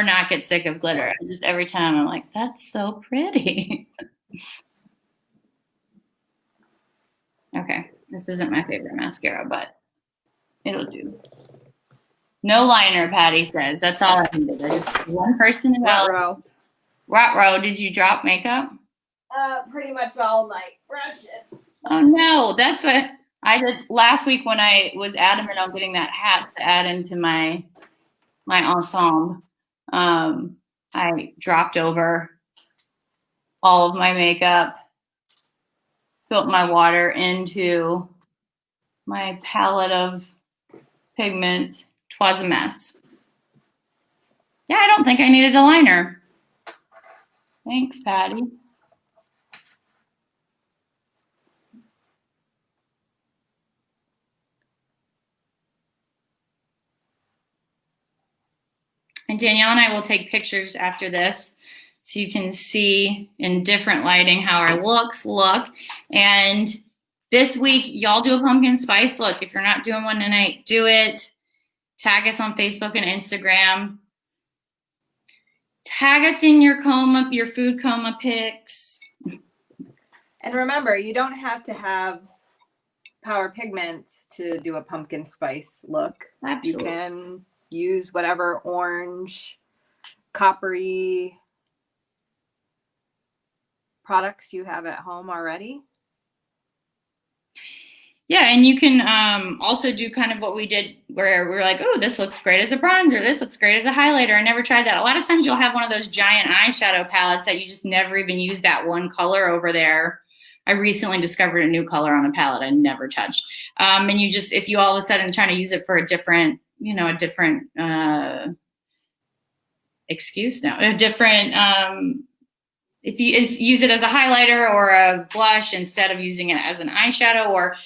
not get sick of glitter. Just every time I'm like, that's so pretty. Okay, this isn't my favorite mascara, but it'll do. No liner, Patty says. That's all I needed. One person who else. Rot-row, did you drop makeup? Pretty much all my brushes. Oh no, that's what I did last week when I was adamant on getting that hat to add into my ensemble. I dropped over all of my makeup, spilt my water into my palette of pigments. 'Twas a mess. Yeah, I don't think I needed a liner. Thanks, Patty. And Danielle and I will take pictures after this so you can see in different lighting how our looks look. And this week, y'all do a pumpkin spice look. If you're not doing one tonight, do it. Tag us on Facebook and Instagram. Tag us in your coma, your food coma pics. And remember, you don't have to have Power Pigments to do a pumpkin spice look. Absolutely. You can use whatever orange, coppery products you have at home already. Yeah, and you can also do kind of what we did where we're like, oh, this looks great as a bronzer. This looks great as a highlighter. I never tried that. A lot of times you'll have one of those giant eyeshadow palettes that you just never even use that one color over there. I recently discovered a new color on a palette I never touched. And you just, if you all of a sudden trying to use it for a different, a different if you use it as a highlighter or a blush instead of using it as an eyeshadow, or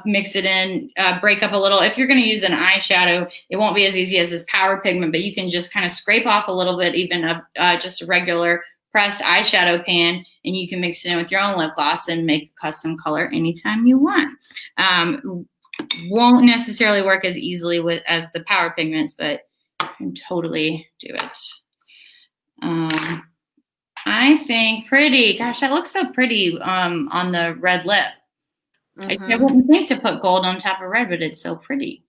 mix it in, break up a little. If you're going to use an eyeshadow, it won't be as easy as this Power Pigment, but you can just kind of scrape off a little bit, even of just a regular pressed eyeshadow pan, and you can mix it in with your own lip gloss and make a custom color anytime you want. Won't necessarily work as easily as the Power Pigments, but you can totally do it. I think pretty. Gosh, that looks so pretty on the red lip. I wouldn't think to put gold on top of red, but it's so pretty.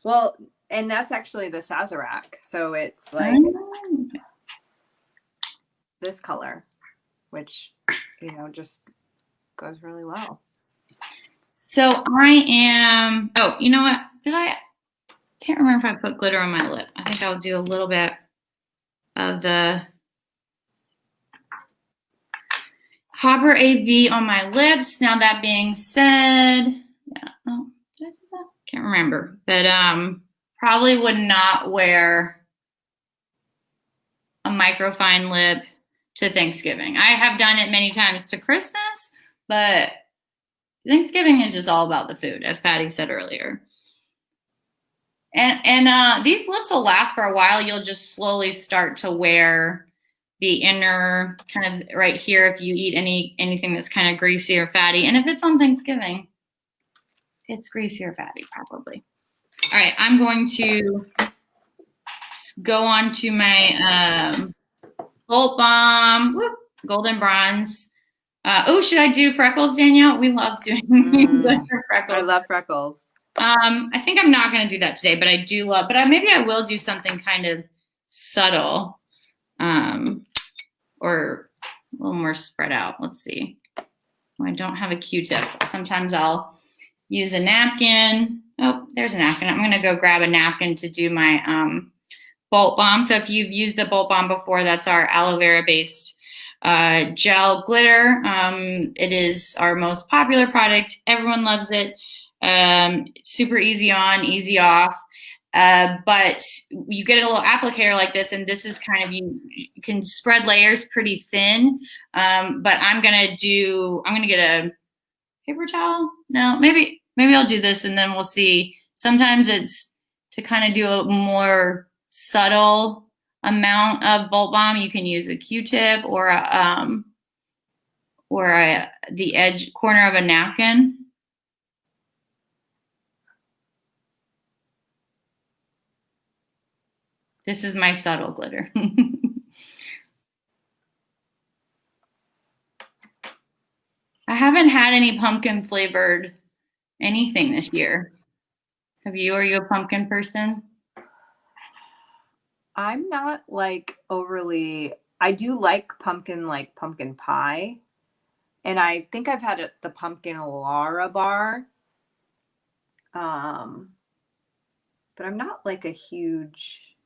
Well, and that's actually the Sazerac. So it's like this color, which, just goes really well. So I am, oh, you know what? Can't remember if I put glitter on my lip. I think I'll do a little bit of the Copper AB on my lips. Now that being said, did I do that? Can't remember, but probably would not wear a microfine lip to Thanksgiving. I have done it many times to Christmas, but Thanksgiving is just all about the food, as Patty said earlier. And these lips will last for a while. You'll just slowly start to wear the inner kind of right here if you eat anything that's kind of greasy or fatty. And if it's on Thanksgiving, it's greasy or fatty probably. All right, I'm going to go on to my Bolt Balm, Golden Bronze. Should I do freckles, Danielle? We love doing freckles. I love freckles. I think I'm not going to do that today, but I do love, maybe I will do something kind of subtle. Or a little more spread out. Let's see. I don't have a Q-tip. Sometimes I'll use a napkin. Oh, there's a napkin. I'm going to go grab a napkin to do my Bolt Balm. So if you've used the Bolt Balm before, that's our aloe vera based gel glitter. It is our most popular product. Everyone loves it. It's super easy on, easy off. But you get a little applicator like this, and this is kind of, you can spread layers pretty thin. But I'm gonna get a paper towel. No, maybe I'll do this and then we'll see. Sometimes it's to kind of do a more subtle amount of Bolt Balm. You can use a Q-tip or the edge corner of a napkin. This is my subtle glitter. I haven't had any pumpkin flavored anything this year. Have you? Are you a pumpkin person? I'm not like overly, I do like pumpkin pie. And I think I've had the pumpkin Lara bar. But I'm not like a huge,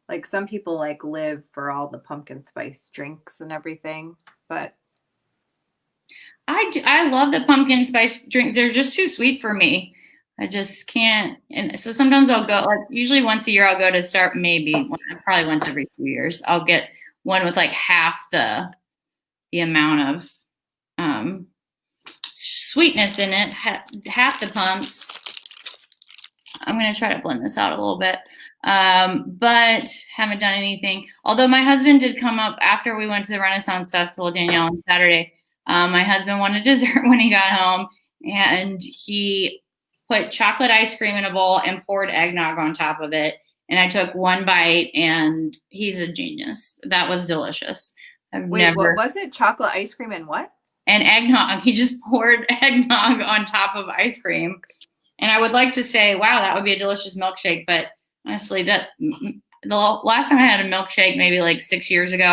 like some people like live for all the pumpkin spice drinks and everything, but I love the pumpkin spice drink. They're just too sweet for me. I just can't. And so sometimes I'll go, like usually once a year, I'll go to start, probably once every 2 years. I'll get one with like half the amount of sweetness in it, half the pumps. I'm going to try to blend this out a little bit, but haven't done anything. Although my husband did come up after we went to the Renaissance Festival, Danielle, on Saturday. My husband wanted dessert when he got home, and he put chocolate ice cream in a bowl and poured eggnog on top of it. And I took one bite, and he's a genius. That was delicious. Wait, what was it? Chocolate ice cream and what? And eggnog. He just poured eggnog on top of ice cream. And I would like to say, wow, that would be a delicious milkshake. But honestly, the last time I had a milkshake, maybe like 6 years ago,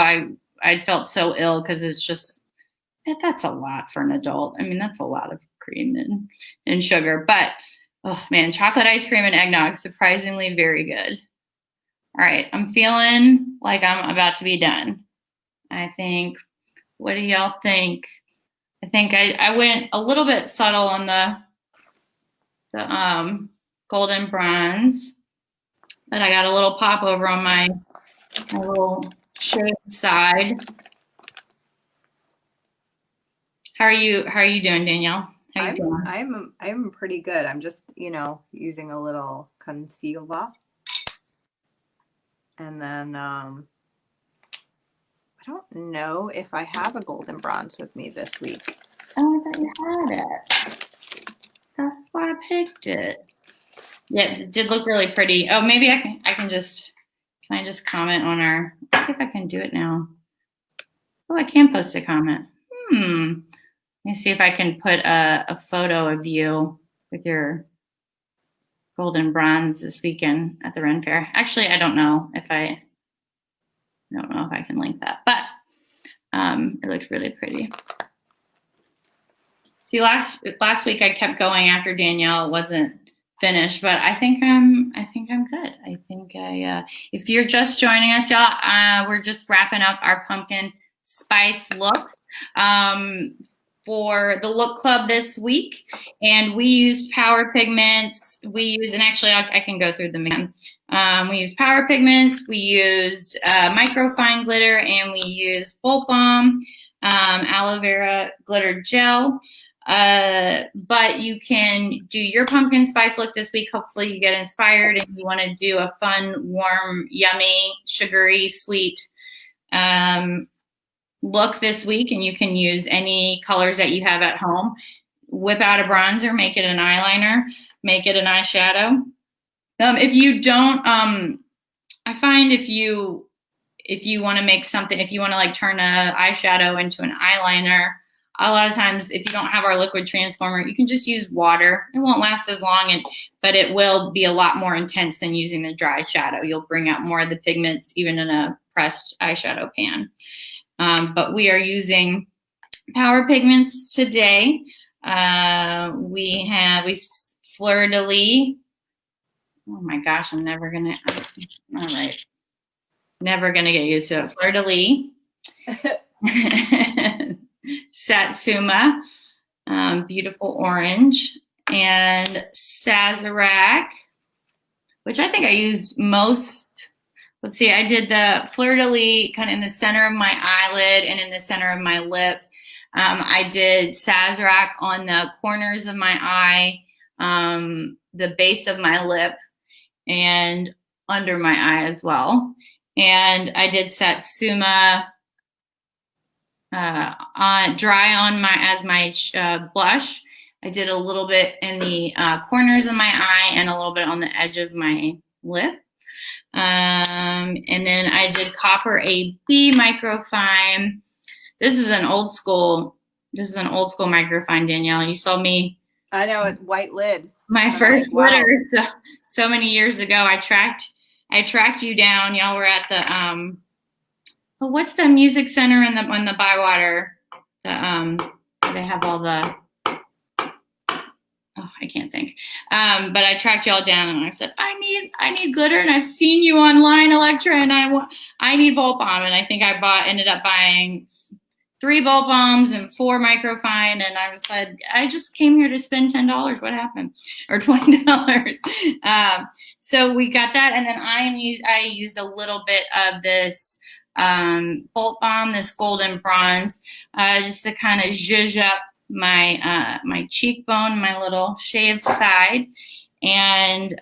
I felt so ill because it's just, that's a lot for an adult. I mean, that's a lot of cream and sugar. But, oh, man, chocolate ice cream and eggnog, surprisingly very good. All right, I'm feeling like I'm about to be done. I think, what do y'all think? I think I went a little bit subtle on the golden bronze, but I got a little pop over on my little shade side. How are you doing, Danielle? How are you feeling? I'm pretty good. I'm just, using a little concealer. And then I don't know if I have a golden bronze with me this week. Oh, I thought you had it. That's why I picked it. Yeah, it did look really pretty. Oh, maybe can I just comment on let's see if I can do it now. Oh, I can post a comment. Let me see if I can put a photo of you with your golden bronze this weekend at the Ren Fair. Actually, I don't know if I can link that, but it looks really pretty. See, last week I kept going after Danielle wasn't finished, but I think I'm good. I think if you're just joining us, y'all, we're just wrapping up our pumpkin spice looks for the Look Club this week, and we used Power Pigments. And actually I can go through them again. We used Power Pigments, we used Microfine Glitter, and we used Bolt Balm, Aloe Vera Glitter Gel. But you can do your pumpkin spice look this week. Hopefully you get inspired and you want to do a fun, warm, yummy, sugary, sweet look this week, and you can use any colors that you have at home. Whip out a bronzer, make it an eyeliner, make it an eyeshadow. If you don't, I find if you want to make something, if you want to like turn a eyeshadow into an eyeliner, a lot of times if you don't have our liquid transformer, you can just use water. It won't last as long, but it will be a lot more intense than using the dry shadow. You'll bring out more of the pigments even in a pressed eyeshadow pan. But we are using Power Pigments today. We Fleur de Lis. Oh my gosh, all right. Never gonna get used to it. Fleur de Lis. Satsuma, beautiful orange, and Sazerac, which I think I used most. Let's see, I did the Fleur de Lis kind of in the center of my eyelid and in the center of my lip. I did Sazerac on the corners of my eye, the base of my lip, and under my eye as well. And I did Satsuma dry on as my blush. I did a little bit in the corners of my eye and a little bit on the edge of my lip. And then I did Copper AB Microfine. This is an old school microfine, Danielle. You saw me. I know, it white lid. My first glitter so many years ago. I tracked you down. Y'all were at the what's the music center on the Bywater? They have all the I can't think. But I tracked y'all down and I said, I need glitter, and I've seen you online, Electra, and I need Bolt Balm. And I think I ended up buying 3 Bolt Balms and 4 Microfine, and I was like, I just came here to spend $10. What happened? Or $20. So we got that, and then I used a little bit of this Bolt Balm, this golden bronze, just to kind of zhuzh up my cheekbone, my little shaved side. And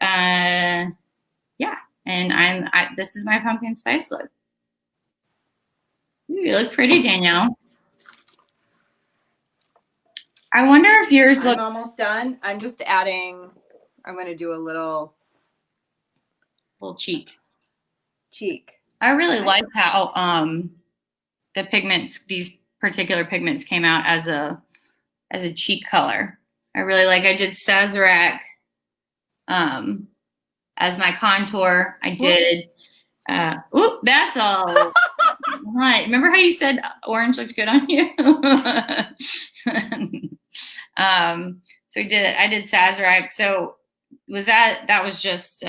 yeah, and this is my pumpkin spice look. Ooh, you look pretty, Danielle. I wonder if yours I'm almost done. I'm just adding, I'm going to do a little cheek. I really like how the pigments, these particular pigments, came out as a cheek color. I really like. I did Sazerac as my contour. I did. That's all right. Remember how you said orange looked good on you? So I did Sazerac. So was that was just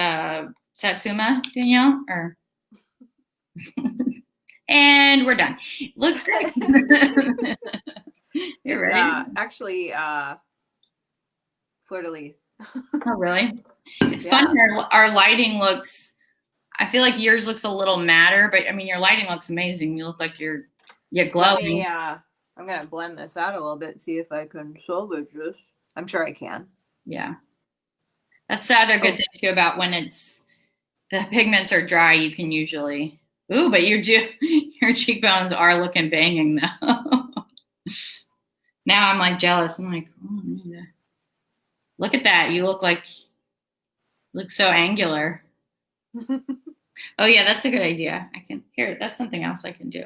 Satsuma, Danielle, or? And we're done. Looks great. You're ready? Actually, fleur-de-lis. Oh, really? It's fun. Our lighting looks, I feel like yours looks a little madder, but I mean, your lighting looks amazing. You look like you're glowing. I'm going to blend this out a little bit, see if I can salvage this. I'm sure I can. Yeah. That's the other good thing too about when the pigments are dry, you can usually, but your cheekbones are looking banging though. Now I'm like jealous. I'm like, oh, man. Look at that. You look so angular. Oh yeah, that's a good idea. That's something else I can do.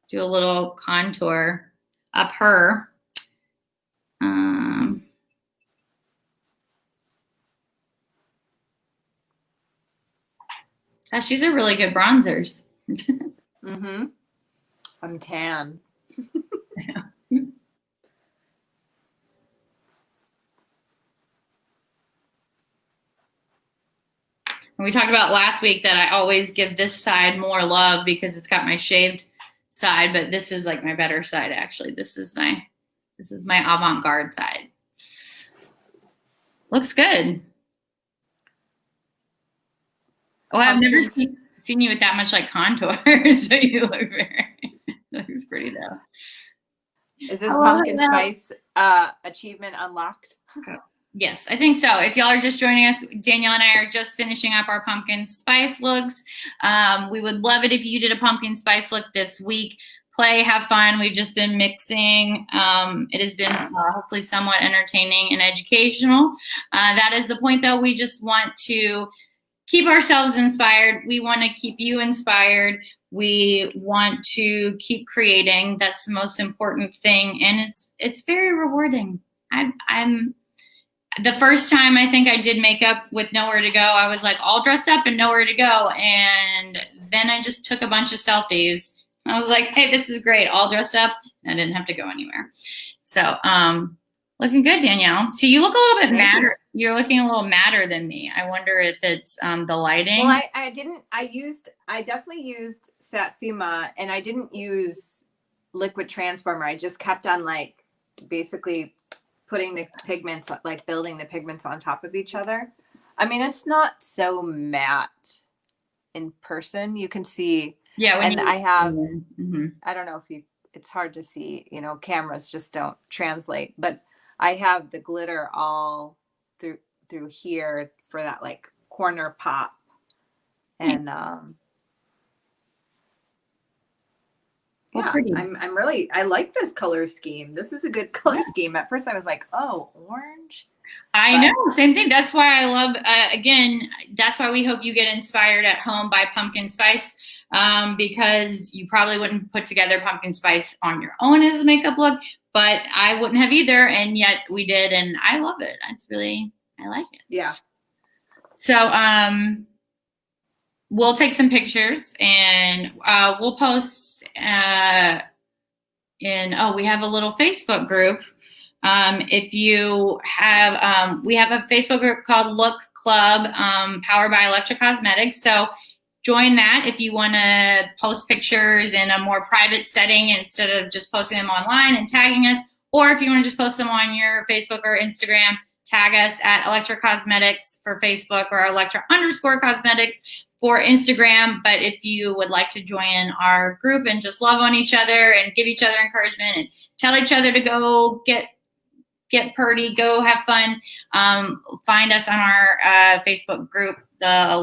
Do a little contour up her. Gosh, these are really good bronzers. Mm-hmm. I'm tan. Yeah. We talked about last week that I always give this side more love because it's got my shaved side, but this is like my better side actually. This is my avant-garde side. Looks good. Oh, I've never seen you with that much like contour, so you look looks pretty though. Is this pumpkin spice achievement unlocked? Yes, I think so. If y'all are just joining us, Danielle and I are just finishing up our pumpkin spice looks. We would love it if you did a pumpkin spice look this week. Play, have fun. We've just been mixing. It has been hopefully somewhat entertaining and educational. That is the point, though. We just want to keep ourselves inspired. We want to keep you inspired. We want to keep creating. That's the most important thing, and it's very rewarding. I'm the first time I think I did makeup with nowhere to go, I was like all dressed up and nowhere to go, and then I just took a bunch of selfies. I was like, hey, this is great, all dressed up, and I didn't have to go anywhere. So, looking good, Danielle. So you look a little bit madder. You're looking a little madder than me. I wonder if it's the lighting. Well, I definitely used Satsuma, and I didn't use liquid transformer. I just kept on like basically putting the pigments, like building the pigments on top of each other. I mean, it's not so matte in person. You can see. Yeah. And I have, I don't know if it's hard to see, cameras just don't translate, but I have the glitter all through here for that like corner pop. And, yeah, I like this color scheme. This is a good color scheme. At first I was like, oh, orange. I know, same thing. That's why I love, again, that's why we hope you get inspired at home by pumpkin spice, because you probably wouldn't put together pumpkin spice on your own as a makeup look, but I wouldn't have either. And yet we did. And I love it. I like it. Yeah. So, we'll take some pictures and we'll post we have a little Facebook group. If you have, we have a Facebook group called Lewk Club, powered by Electra Cosmetics. So join that if you want to post pictures in a more private setting instead of just posting them online and tagging us. Or if you want to just post them on your Facebook or Instagram, tag us at Electra Cosmetics for Facebook or Electra_Cosmetics for Instagram. But if you would like to join our group and just love on each other and give each other encouragement and tell each other to go get get purdy, go have fun. Find us on our Facebook group, the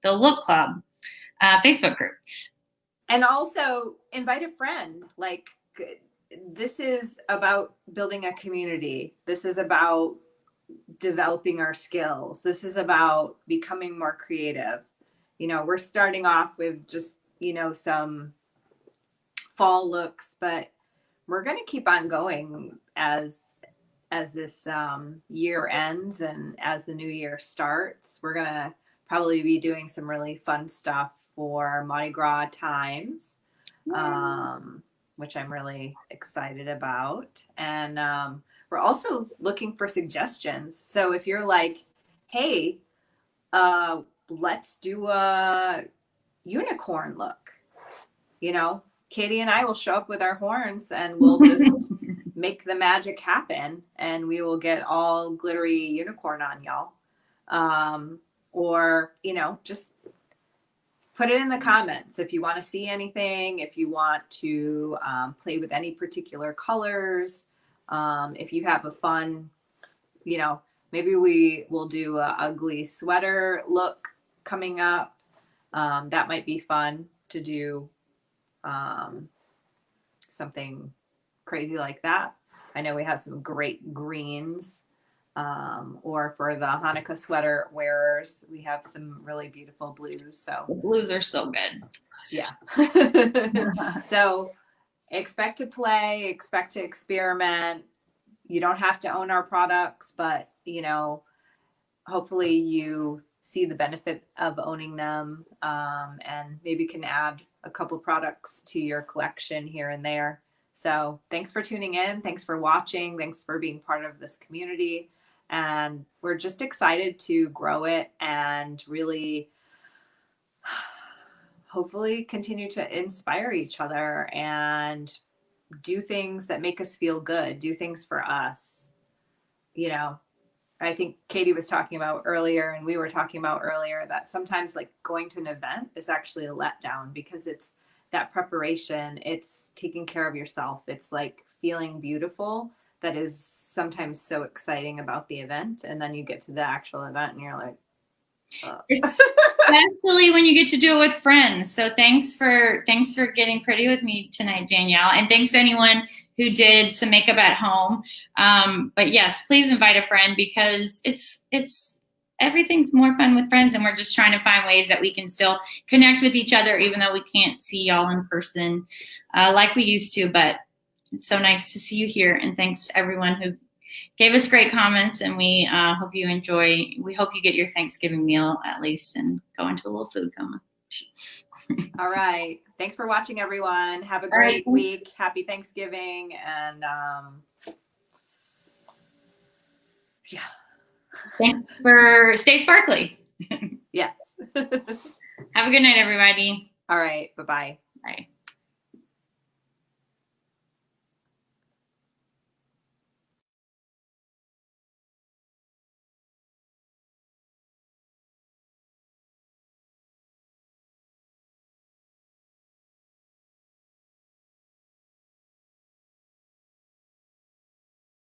Lewk Club Facebook group. And also invite a friend. Like, this is about building a community. This is about developing our skills. This is about becoming more creative. You know, we're starting off with just, you know, some fall looks, but we're going to keep on going as this year ends and as the new year starts. We're going to probably be doing some really fun stuff for Mardi Gras times, which I'm really excited about. And we're also looking for suggestions. So if you're like, hey, let's do a unicorn look, you know, Katie and I will show up with our horns and we'll just make the magic happen, and we will get all glittery unicorn on y'all. Or, you know, just put it in the comments if you want to see anything, if you want to play with any particular colors, if you have a fun, you know, maybe we will do a ugly sweater look coming up. That might be fun to do. Something crazy like that. I know we have some great greens, or for the Hanukkah sweater wearers, we have some really beautiful blues. So the blues are so good. Yeah. So expect to play, expect to experiment. You don't have to own our products, but, you know, hopefully you see the benefit of owning them, and maybe can add a couple products to your collection here and there. So thanks for tuning in. Thanks for watching. Thanks for being part of this community. And we're just excited to grow it and really hopefully continue to inspire each other and do things that make us feel good, do things for us. You know, I think Katie was talking about earlier, and we were talking about earlier, that sometimes like going to an event is actually a letdown because it's that preparation, it's taking care of yourself, it's like feeling beautiful, that is sometimes so exciting about the event. And then you get to the actual event and you're like, especially when you get to do it with friends. So thanks for getting pretty with me tonight, Danielle, and thanks to anyone who did some makeup at home. But yes, please invite a friend, because it's everything's more fun with friends, and we're just trying to find ways that we can still connect with each other, even though we can't see y'all in person like we used to. But it's so nice to see you here, and thanks to everyone who gave us great comments, and we hope you enjoy. We hope you get your Thanksgiving meal at least and go into a little food coma. All right. Thanks for watching, everyone. Have a great week. Happy Thanksgiving. And yeah. Thanks for stay sparkly. Yes. Have a good night, everybody. All right. Bye-bye. Bye.